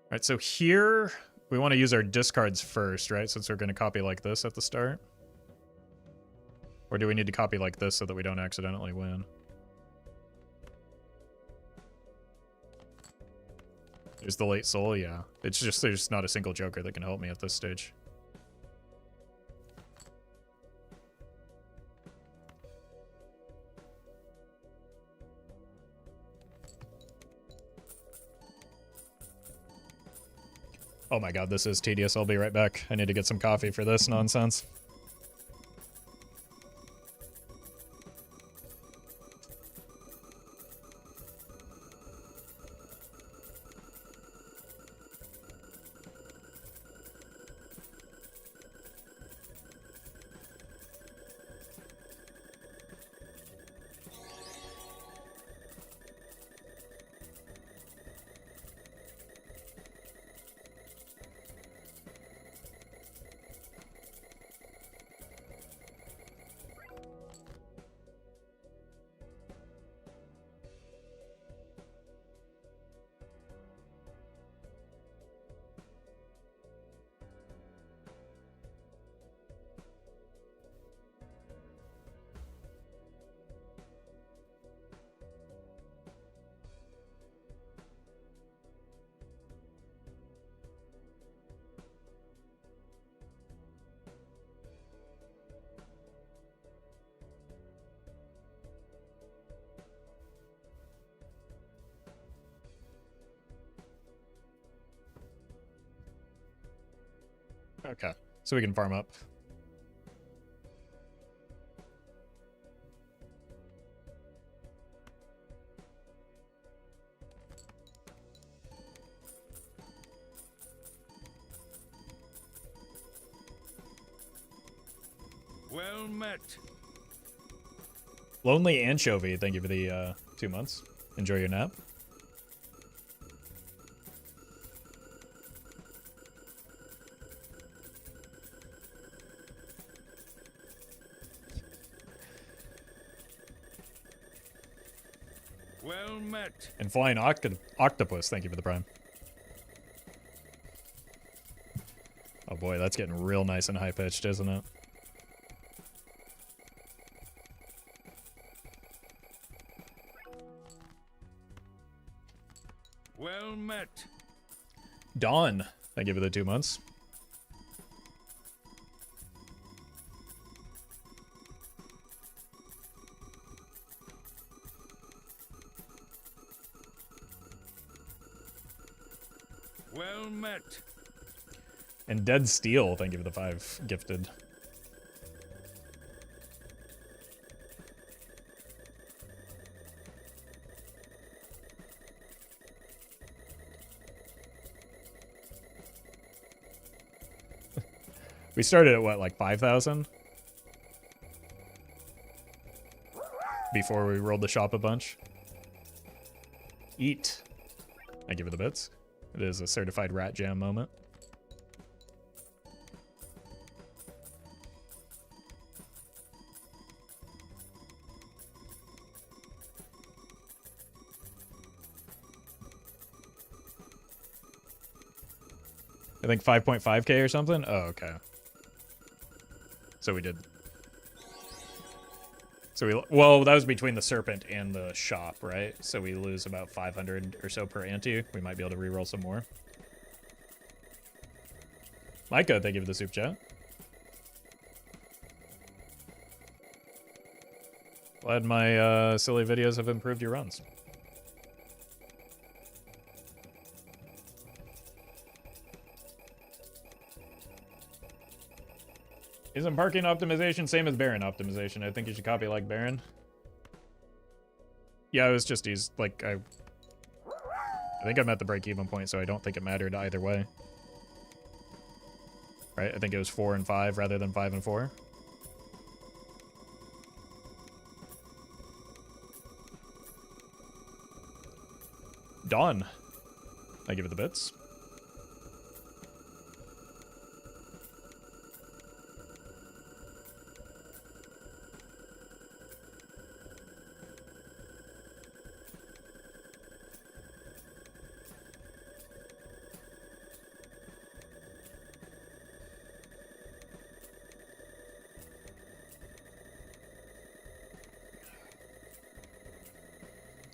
All right, so here we want to use our discards first, right? Since we're going to copy like this at the start. Or do we need to copy like this so that we don't accidentally win? There's the late soul, yeah. It's just there's not a single joker that can help me at this stage. Oh my god, this is tedious. I'll be right back. I need to get some coffee for this nonsense. Okay, so we can farm up. Well met. Lonely Anchovy, thank you for the 2 months. Enjoy your nap. Well met. And Flying Octopus, thank you for the prime. Oh boy, that's getting real nice and high-pitched, isn't it? Well met. Dawn, thank you for the 2 months. Well met. And Dead Steel, thank you for the 5 gifted. We started at what, like 5,000? Before we rolled the shop a bunch. Eat. I give it the bits. It is a certified rat jam moment. I think 5.5k or something? Oh, okay. So we did. So well, that was between the serpent and the shop, right? So we lose about 500 or so per ante. We might be able to reroll some more. Micah, thank you for the soup chat. Glad my silly videos have improved your runs. Isn't parking optimization same as Baron optimization? I think you should copy like Baron. Yeah, it was just like I think I'm at the break-even point, so I don't think it mattered either way. Right? I think it was 4 and 5 rather than 5 and 4. Dawn. I give it the bits.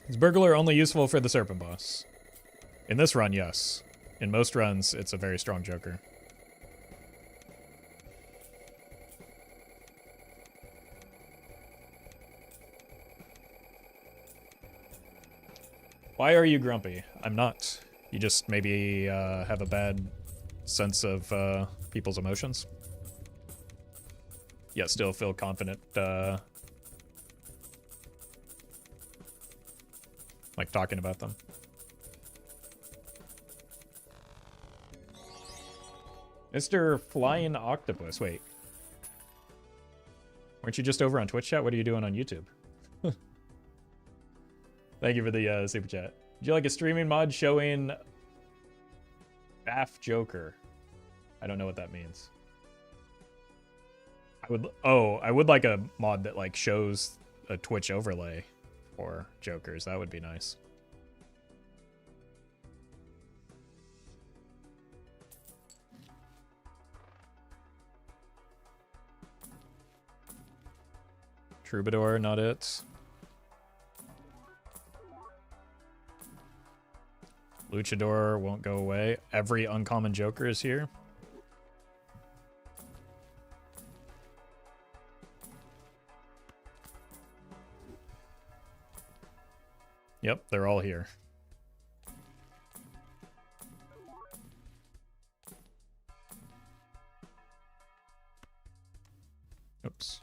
Is Burglar only useful for the Serpent boss? In this run, yes. In most runs, it's a very strong Joker. Why are you grumpy? I'm not. You just maybe have a bad sense of people's emotions. Yet still feel confident like talking about them. Mr. Flying Octopus, wait. Weren't you just over on Twitch chat? What are you doing on YouTube? Thank you for the super chat. Would you like a streaming mod showing Baff Joker? I don't know what that means. I would like a mod that like shows a Twitch overlay for Jokers. That would be nice. Troubadour, not it. Luchador won't go away. Every uncommon Joker is here. Yep, they're all here. Oops.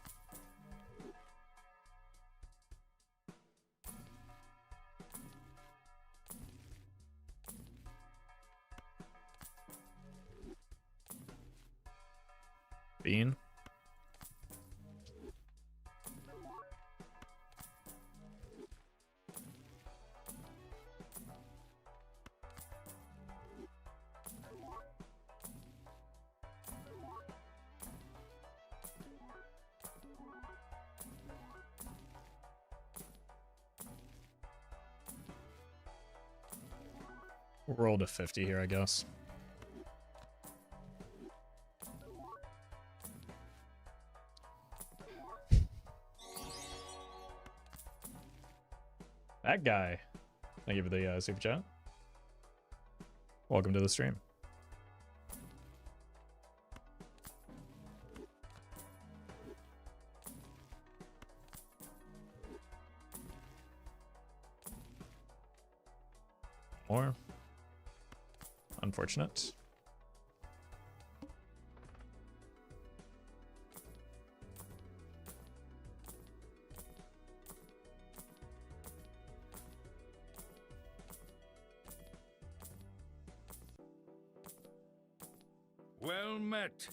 Bean. We'll roll to 50 here, I guess. That guy. Thank you for the super chat. Welcome to the stream. More. unfortunate. Well met.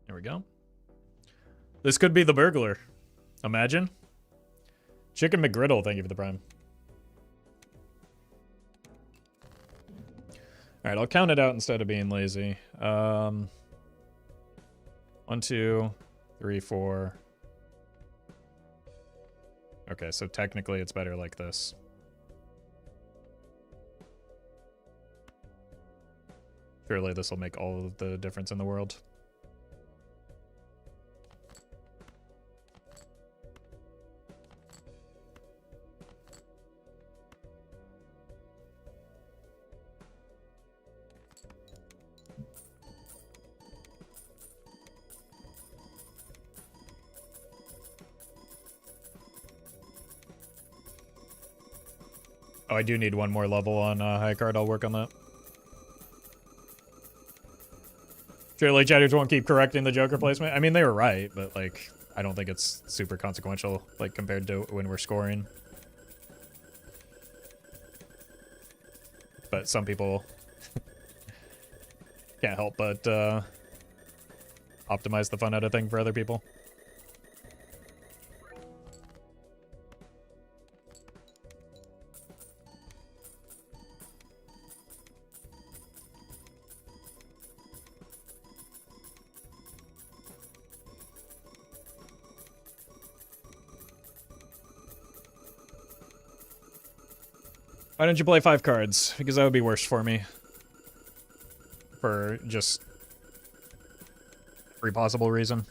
There we go. This could be the burglar. Imagine. Chicken McGriddle, thank you for the prime. Alright, I'll count it out instead of being lazy. 1, 2, 3, 4. Okay, so technically it's better like this. Surely this will make all of the difference in the world. Oh, I do need one more level on high card. I'll work on that. Surely chatters won't keep correcting the Joker placement. I mean, they were right, but, like, I don't think it's super consequential, like, compared to when we're scoring. But some people can't help but optimize the fun out of thing for other people. Why don't you play 5 cards? Because that would be worse for me. For just every possible reason.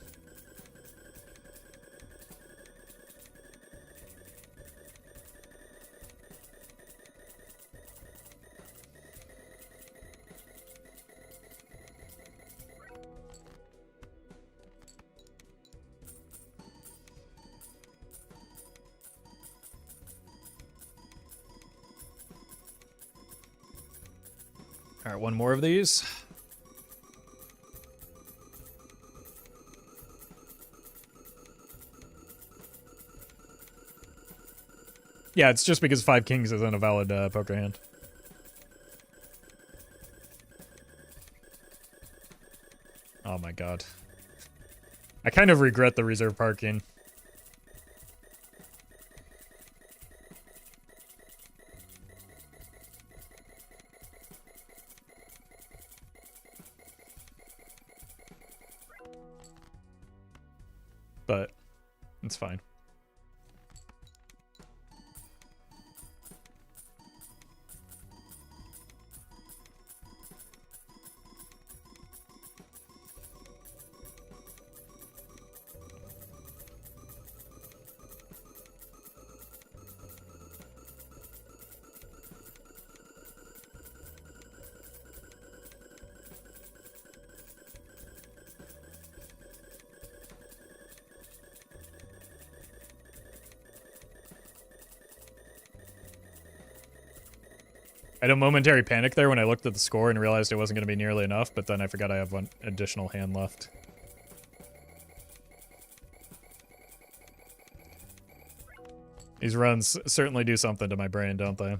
Alright, one more of these. Yeah, it's just because 5 kings isn't a valid poker hand. Oh my god. I kind of regret the reserve parking. But it's fine. I had a momentary panic there when I looked at the score and realized it wasn't going to be nearly enough, but then I forgot I have one additional hand left. These runs certainly do something to my brain, don't they?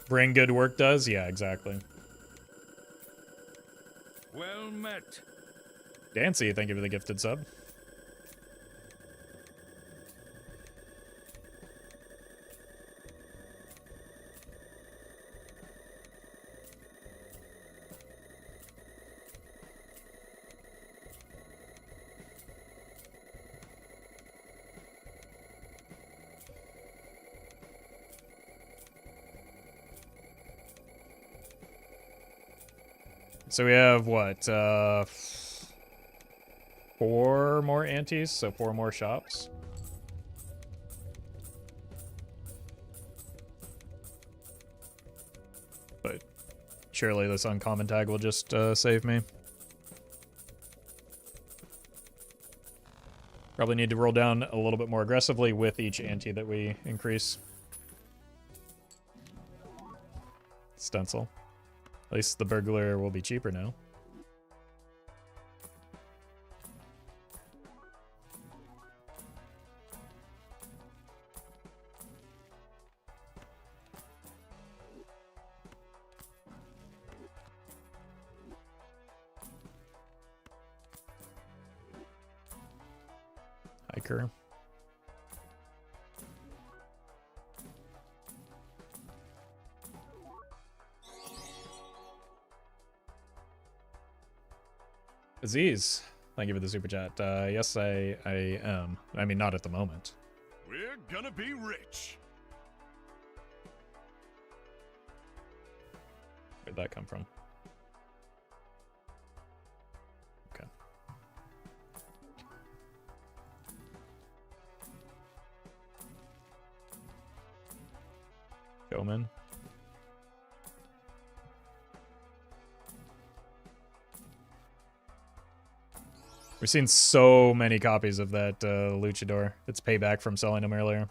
Bring good work does? Yeah, exactly. Well met. Dancy, thank you for the gifted sub. So we have what? 4 more antes, so 4 more shops. But surely this uncommon tag will just save me. Probably need to roll down a little bit more aggressively with each ante that we increase. Stencil. At least the burglar will be cheaper now. Hiker. Aziz, thank you for the super chat. Yes, I am. I mean, not at the moment. We're gonna be rich. Where'd that come from? Okay. Showman. We've seen so many copies of that luchador. It's payback from selling him earlier.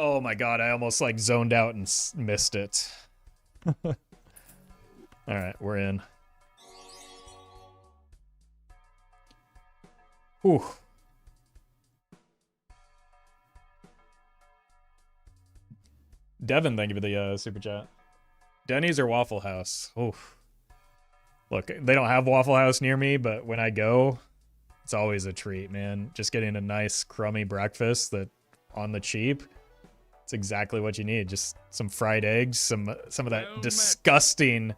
Oh my god, I almost like zoned out and missed it. Alright, we're in. Whew. Devin, thank you for the super chat. Denny's or Waffle House? Oof. Look, they don't have Waffle House near me, but when I go, it's always a treat, man. Just getting a nice crummy breakfast that on the cheap. It's exactly what you need. Just some fried eggs, some of that disgusting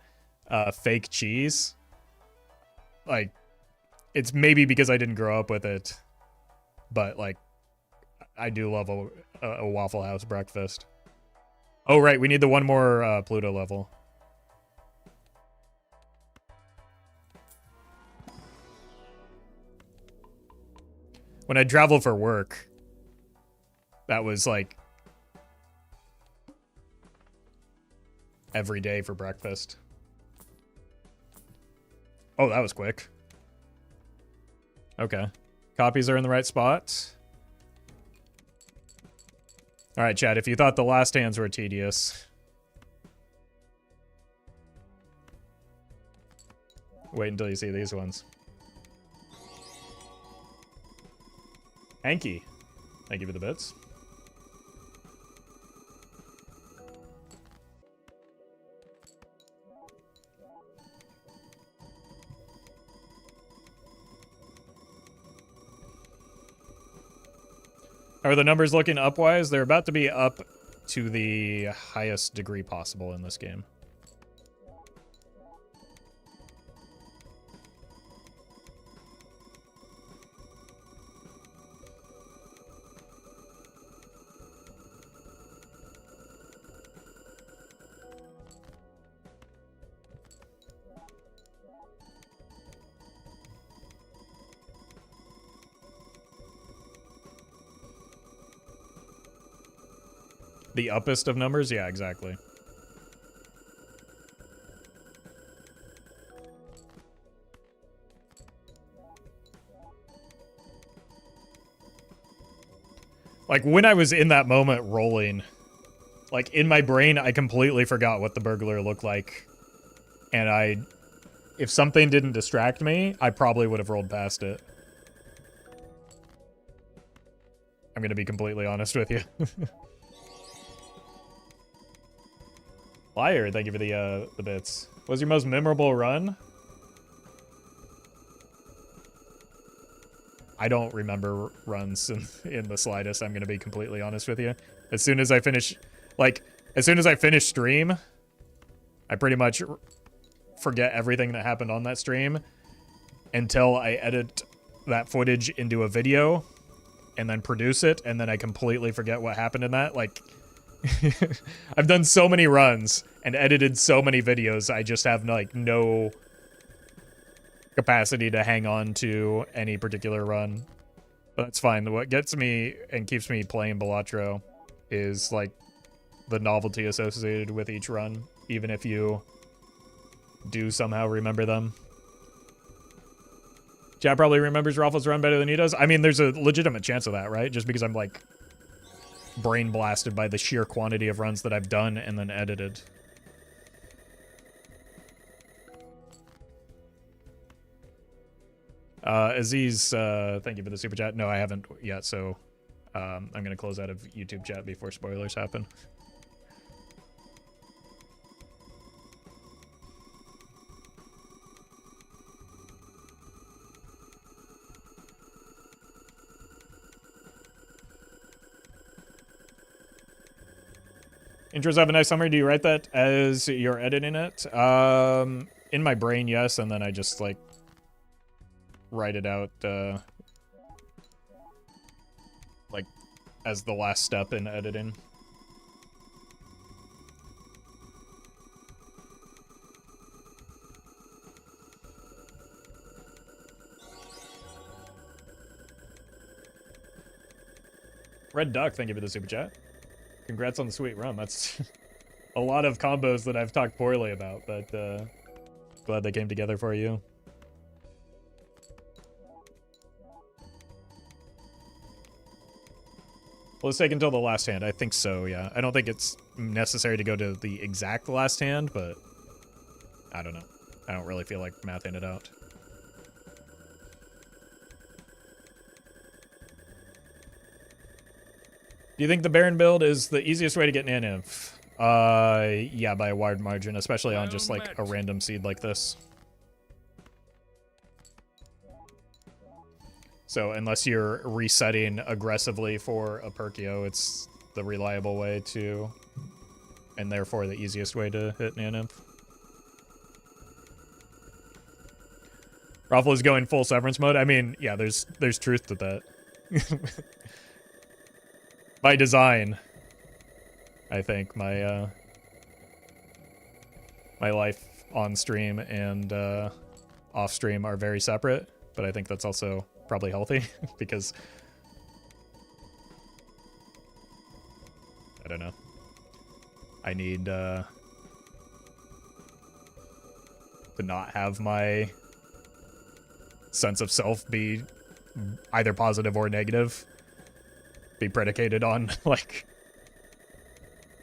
fake cheese. Like, it's maybe because I didn't grow up with it, but like, I do love a Waffle House breakfast. Oh right, we need the one more Pluto level. When I traveled for work, that was like every day for breakfast. Oh, that was quick. Okay. Copies are in the right spot. All right, chat, if you thought the last hands were tedious, wait until you see these ones. Hanky, thank you for the bits. Are the numbers looking upwise? They're about to be up to the highest degree possible in this game. The uppest of numbers? Yeah, exactly. Like, when I was in that moment rolling, like, in my brain, I completely forgot what the burglar looked like. And if something didn't distract me, I probably would have rolled past it. I'm gonna be completely honest with you. Liar, thank you for the bits. What was your most memorable run? I don't remember runs in the slightest. I'm gonna be completely honest with you. As soon as I finish, like, as soon as I finish stream, I pretty much forget everything that happened on that stream until I edit that footage into a video and then produce it, and then I completely forget what happened in that. Like, I've done so many runs and edited so many videos, I just have, like, no capacity to hang on to any particular run. But that's fine. What gets me and keeps me playing Balatro is, like, the novelty associated with each run, even if you do somehow remember them. Chad probably remembers Roffle's run better than he does. I mean, there's a legitimate chance of that, right? Just because I'm, like, brain blasted by the sheer quantity of runs that I've done and then edited. Aziz, thank you for the super chat. No, I haven't yet, so I'm going to close out of YouTube chat before spoilers happen. Intros have a nice summary. Do you write that as you're editing it? In my brain, yes, and then I just, like, write it out, like, as the last step in editing. Red Duck, thank you for the super chat. Congrats on the sweet rum. That's a lot of combos that I've talked poorly about, but glad they came together for you. Well, let's take until the last hand. I think so, yeah. I don't think it's necessary to go to the exact last hand, but I don't know. I don't really feel like mathing it out. Do you think the Baron build is the easiest way to get Naninf? Yeah, by a wide margin, especially on just, like, a random seed like this. So unless you're resetting aggressively for a Perkio, it's the reliable way to, and therefore the easiest way to hit Naninf. Roffle is going full Severance mode. I mean, yeah, there's truth to that. By design, I think my my life on stream and off stream are very separate, but I think that's also probably healthy because I don't know. I need to not have my sense of self be either positive or negative. Be predicated on, like,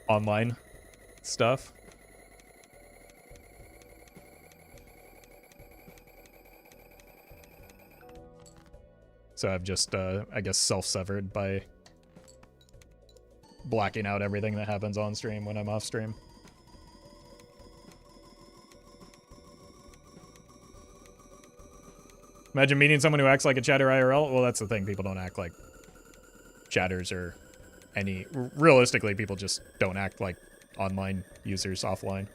online stuff. So I've just, I guess, self-severed by blacking out everything that happens on stream when I'm off stream. Imagine meeting someone who acts like a chatter IRL. Well, that's the thing. People don't act like chatters or any... Realistically, people just don't act like online users offline.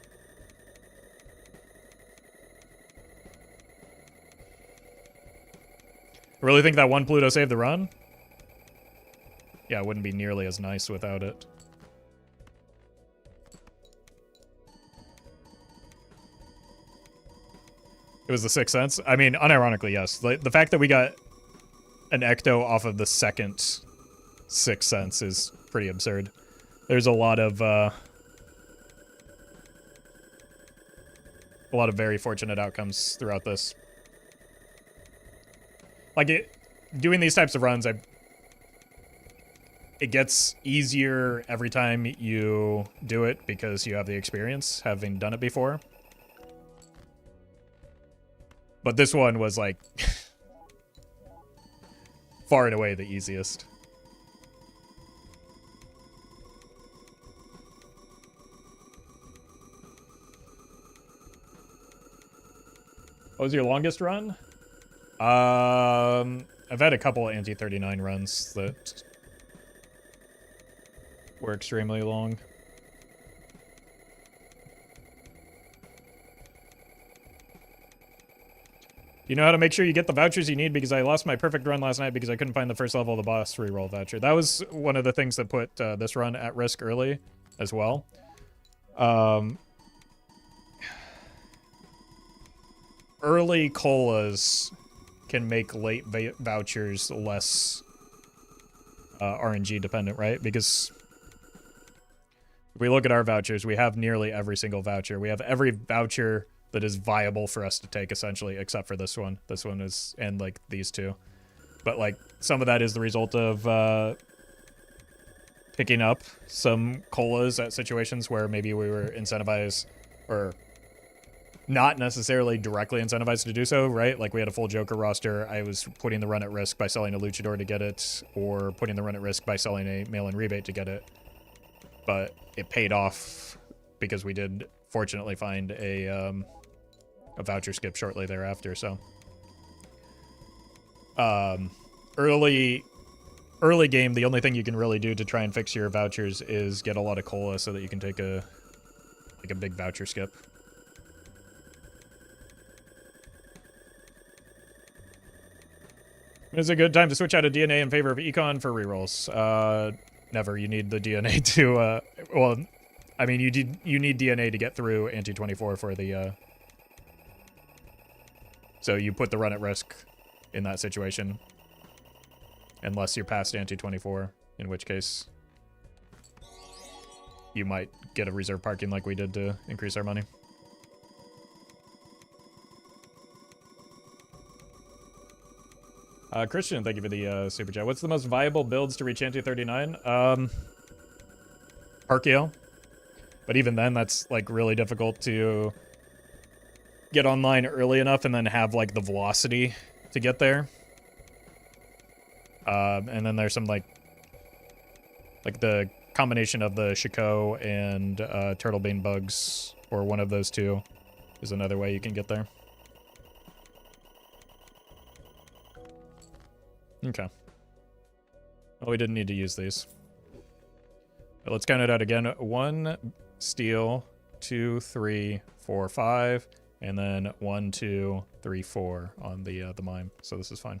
I really think that one Pluto saved the run? Yeah, it wouldn't be nearly as nice without it. It was the Sixth Sense? I mean, unironically, yes. The fact that we got an Ecto off of the second Sixth Sense is pretty absurd. There's a lot of very fortunate outcomes throughout this. Like, doing these types of runs, it gets easier every time you do it because you have the experience, having done it before. But this one was, like, far and away the easiest. What was your longest run? I I've had a couple of anti-39 runs that were extremely long. You know how to make sure you get the vouchers you need, because I lost my perfect run last night because I couldn't find the first level of the boss reroll voucher. That was one of the things that put this run at risk early as well. Early colas can make late vouchers less RNG dependent, right? Because if we look at our vouchers, we have nearly every single voucher. We have every voucher that is viable for us to take, essentially, except for this one. This one is, and like these two. But like some of that is the result of picking up some colas at situations where maybe we were incentivized, or not necessarily directly incentivized to do so, right? Like we had a full Joker roster. I was putting the run at risk by selling a Luchador to get it, or putting the run at risk by selling a mail-in rebate to get it. But it paid off because we did fortunately find a voucher skip shortly thereafter. So early game, the only thing you can really do to try and fix your vouchers is get a lot of cola so that you can take a big voucher skip. It's a good time to switch out of DNA in favor of econ for rerolls. Never. You need the DNA to well, I mean, you need DNA to get through anti-24 for the so you put the run at risk in that situation, unless you're past anti-24, in which case you might get a reserve parking like we did to increase our money. Christian, thank you for the super chat. What's the most viable builds to reach anti-39? Archeo. But even then, that's like really difficult to get online early enough and then have like the velocity to get there. And then there's some like the combination of the Shiko and Turtlebane bugs, or one of those two, is another way you can get there. Okay. Well, we didn't need to use these. But let's count it out again. 1 steel, 2, 3, 4, 5, and then 1, 2, 3, 4 on the mime. So this is fine.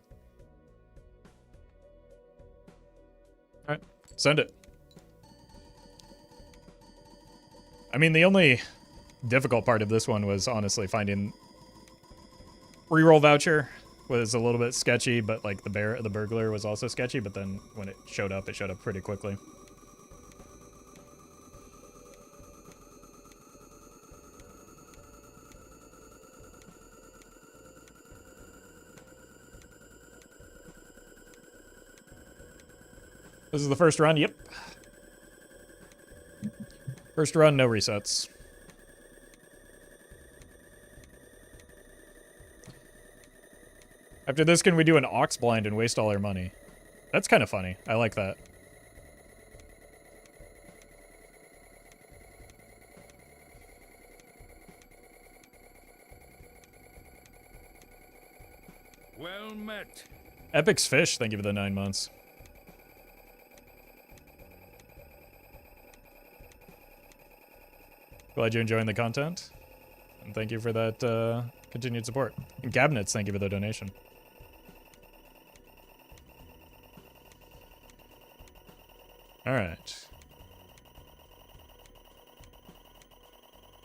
All right, send it. I mean, the only difficult part of this one was honestly finding reroll voucher. Was a little bit sketchy, but like the burglar was also sketchy, but then when it showed up pretty quickly. This is the first run, yep. First run, no resets. After this, can we do an Ox Blind and waste all our money? That's kind of funny. I like that. Well met. Epic's Fish, thank you for the 9 months. Glad you're enjoying the content. And thank you for that continued support. And Cabinets, thank you for the donation. All right.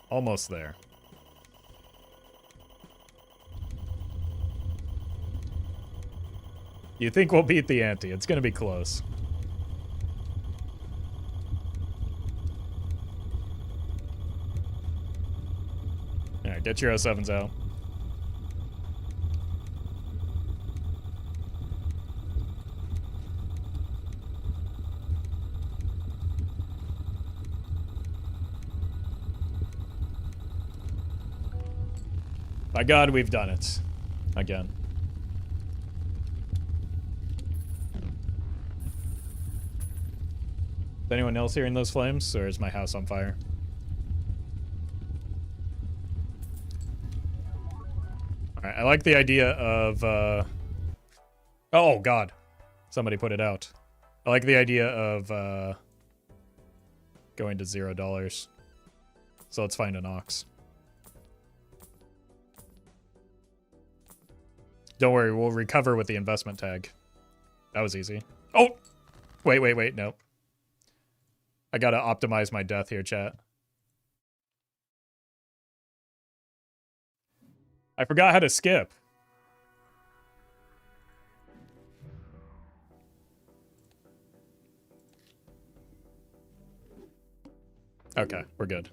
Almost there. You think we'll beat the ante? It's gonna be close. All right, get your 07s out. By God, we've done it. Again. Is anyone else hearing those flames, or is my house on fire? Alright, I like the idea of Oh, God. Somebody put it out. I like the idea of going to $0. So let's find an ox. Don't worry, we'll recover with the investment tag. That was easy. Oh! Wait, no. I gotta optimize my death here, chat. I forgot how to skip. Okay, we're good.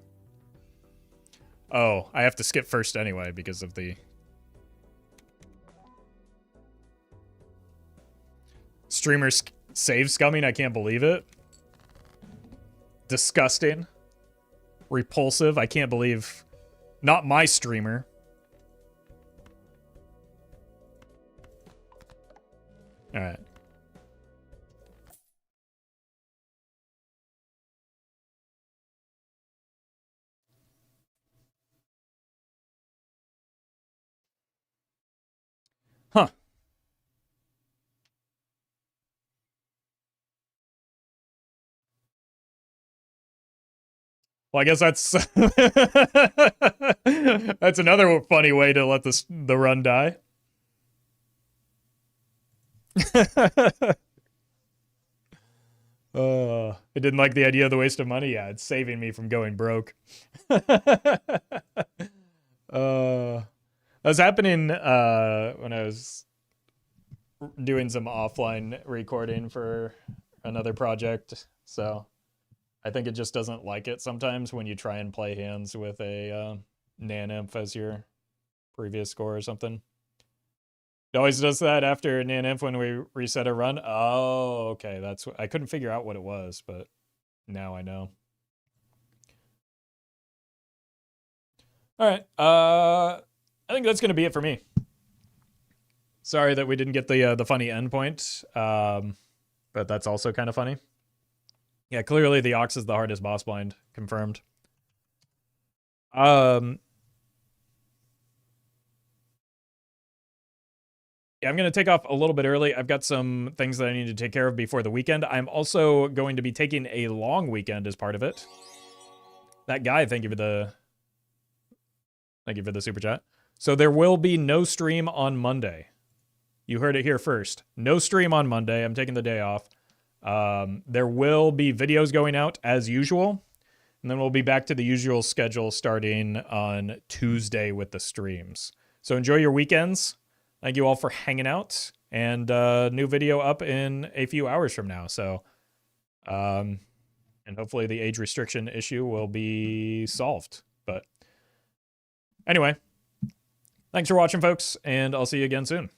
Oh, I have to skip first anyway because of the... Streamer save scumming, I can't believe it. Disgusting. Repulsive, I can't believe... Not my streamer. Alright. Huh. Well, I guess that's that's another funny way to let the run die. I didn't like the idea of the waste of money. Yeah, it's saving me from going broke. That was happening when I was doing some offline recording for another project. So I think it just doesn't like it sometimes when you try and play hands with a Nan-Inf as your previous score or something. It always does that after Nan-Inf when we reset a run. Oh, okay. That's what I couldn't figure out what it was, but now I know. All right. I think that's going to be it for me. Sorry that we didn't get the funny endpoint, but that's also kind of funny. Yeah, clearly the Ox is the hardest boss blind. Confirmed. Yeah, I'm going to take off a little bit early. I've got some things that I need to take care of before the weekend. I'm also going to be taking a long weekend as part of it. That guy, thank you for the super chat. So there will be no stream on Monday. You heard it here first. No stream on Monday. I'm taking the day off. There will be videos going out as usual. And then we'll be back to the usual schedule starting on Tuesday with the streams. So enjoy your weekends. Thank you all for hanging out. And new video up in a few hours from now. So, and hopefully the age restriction issue will be solved. But anyway, thanks for watching, folks. And I'll see you again soon.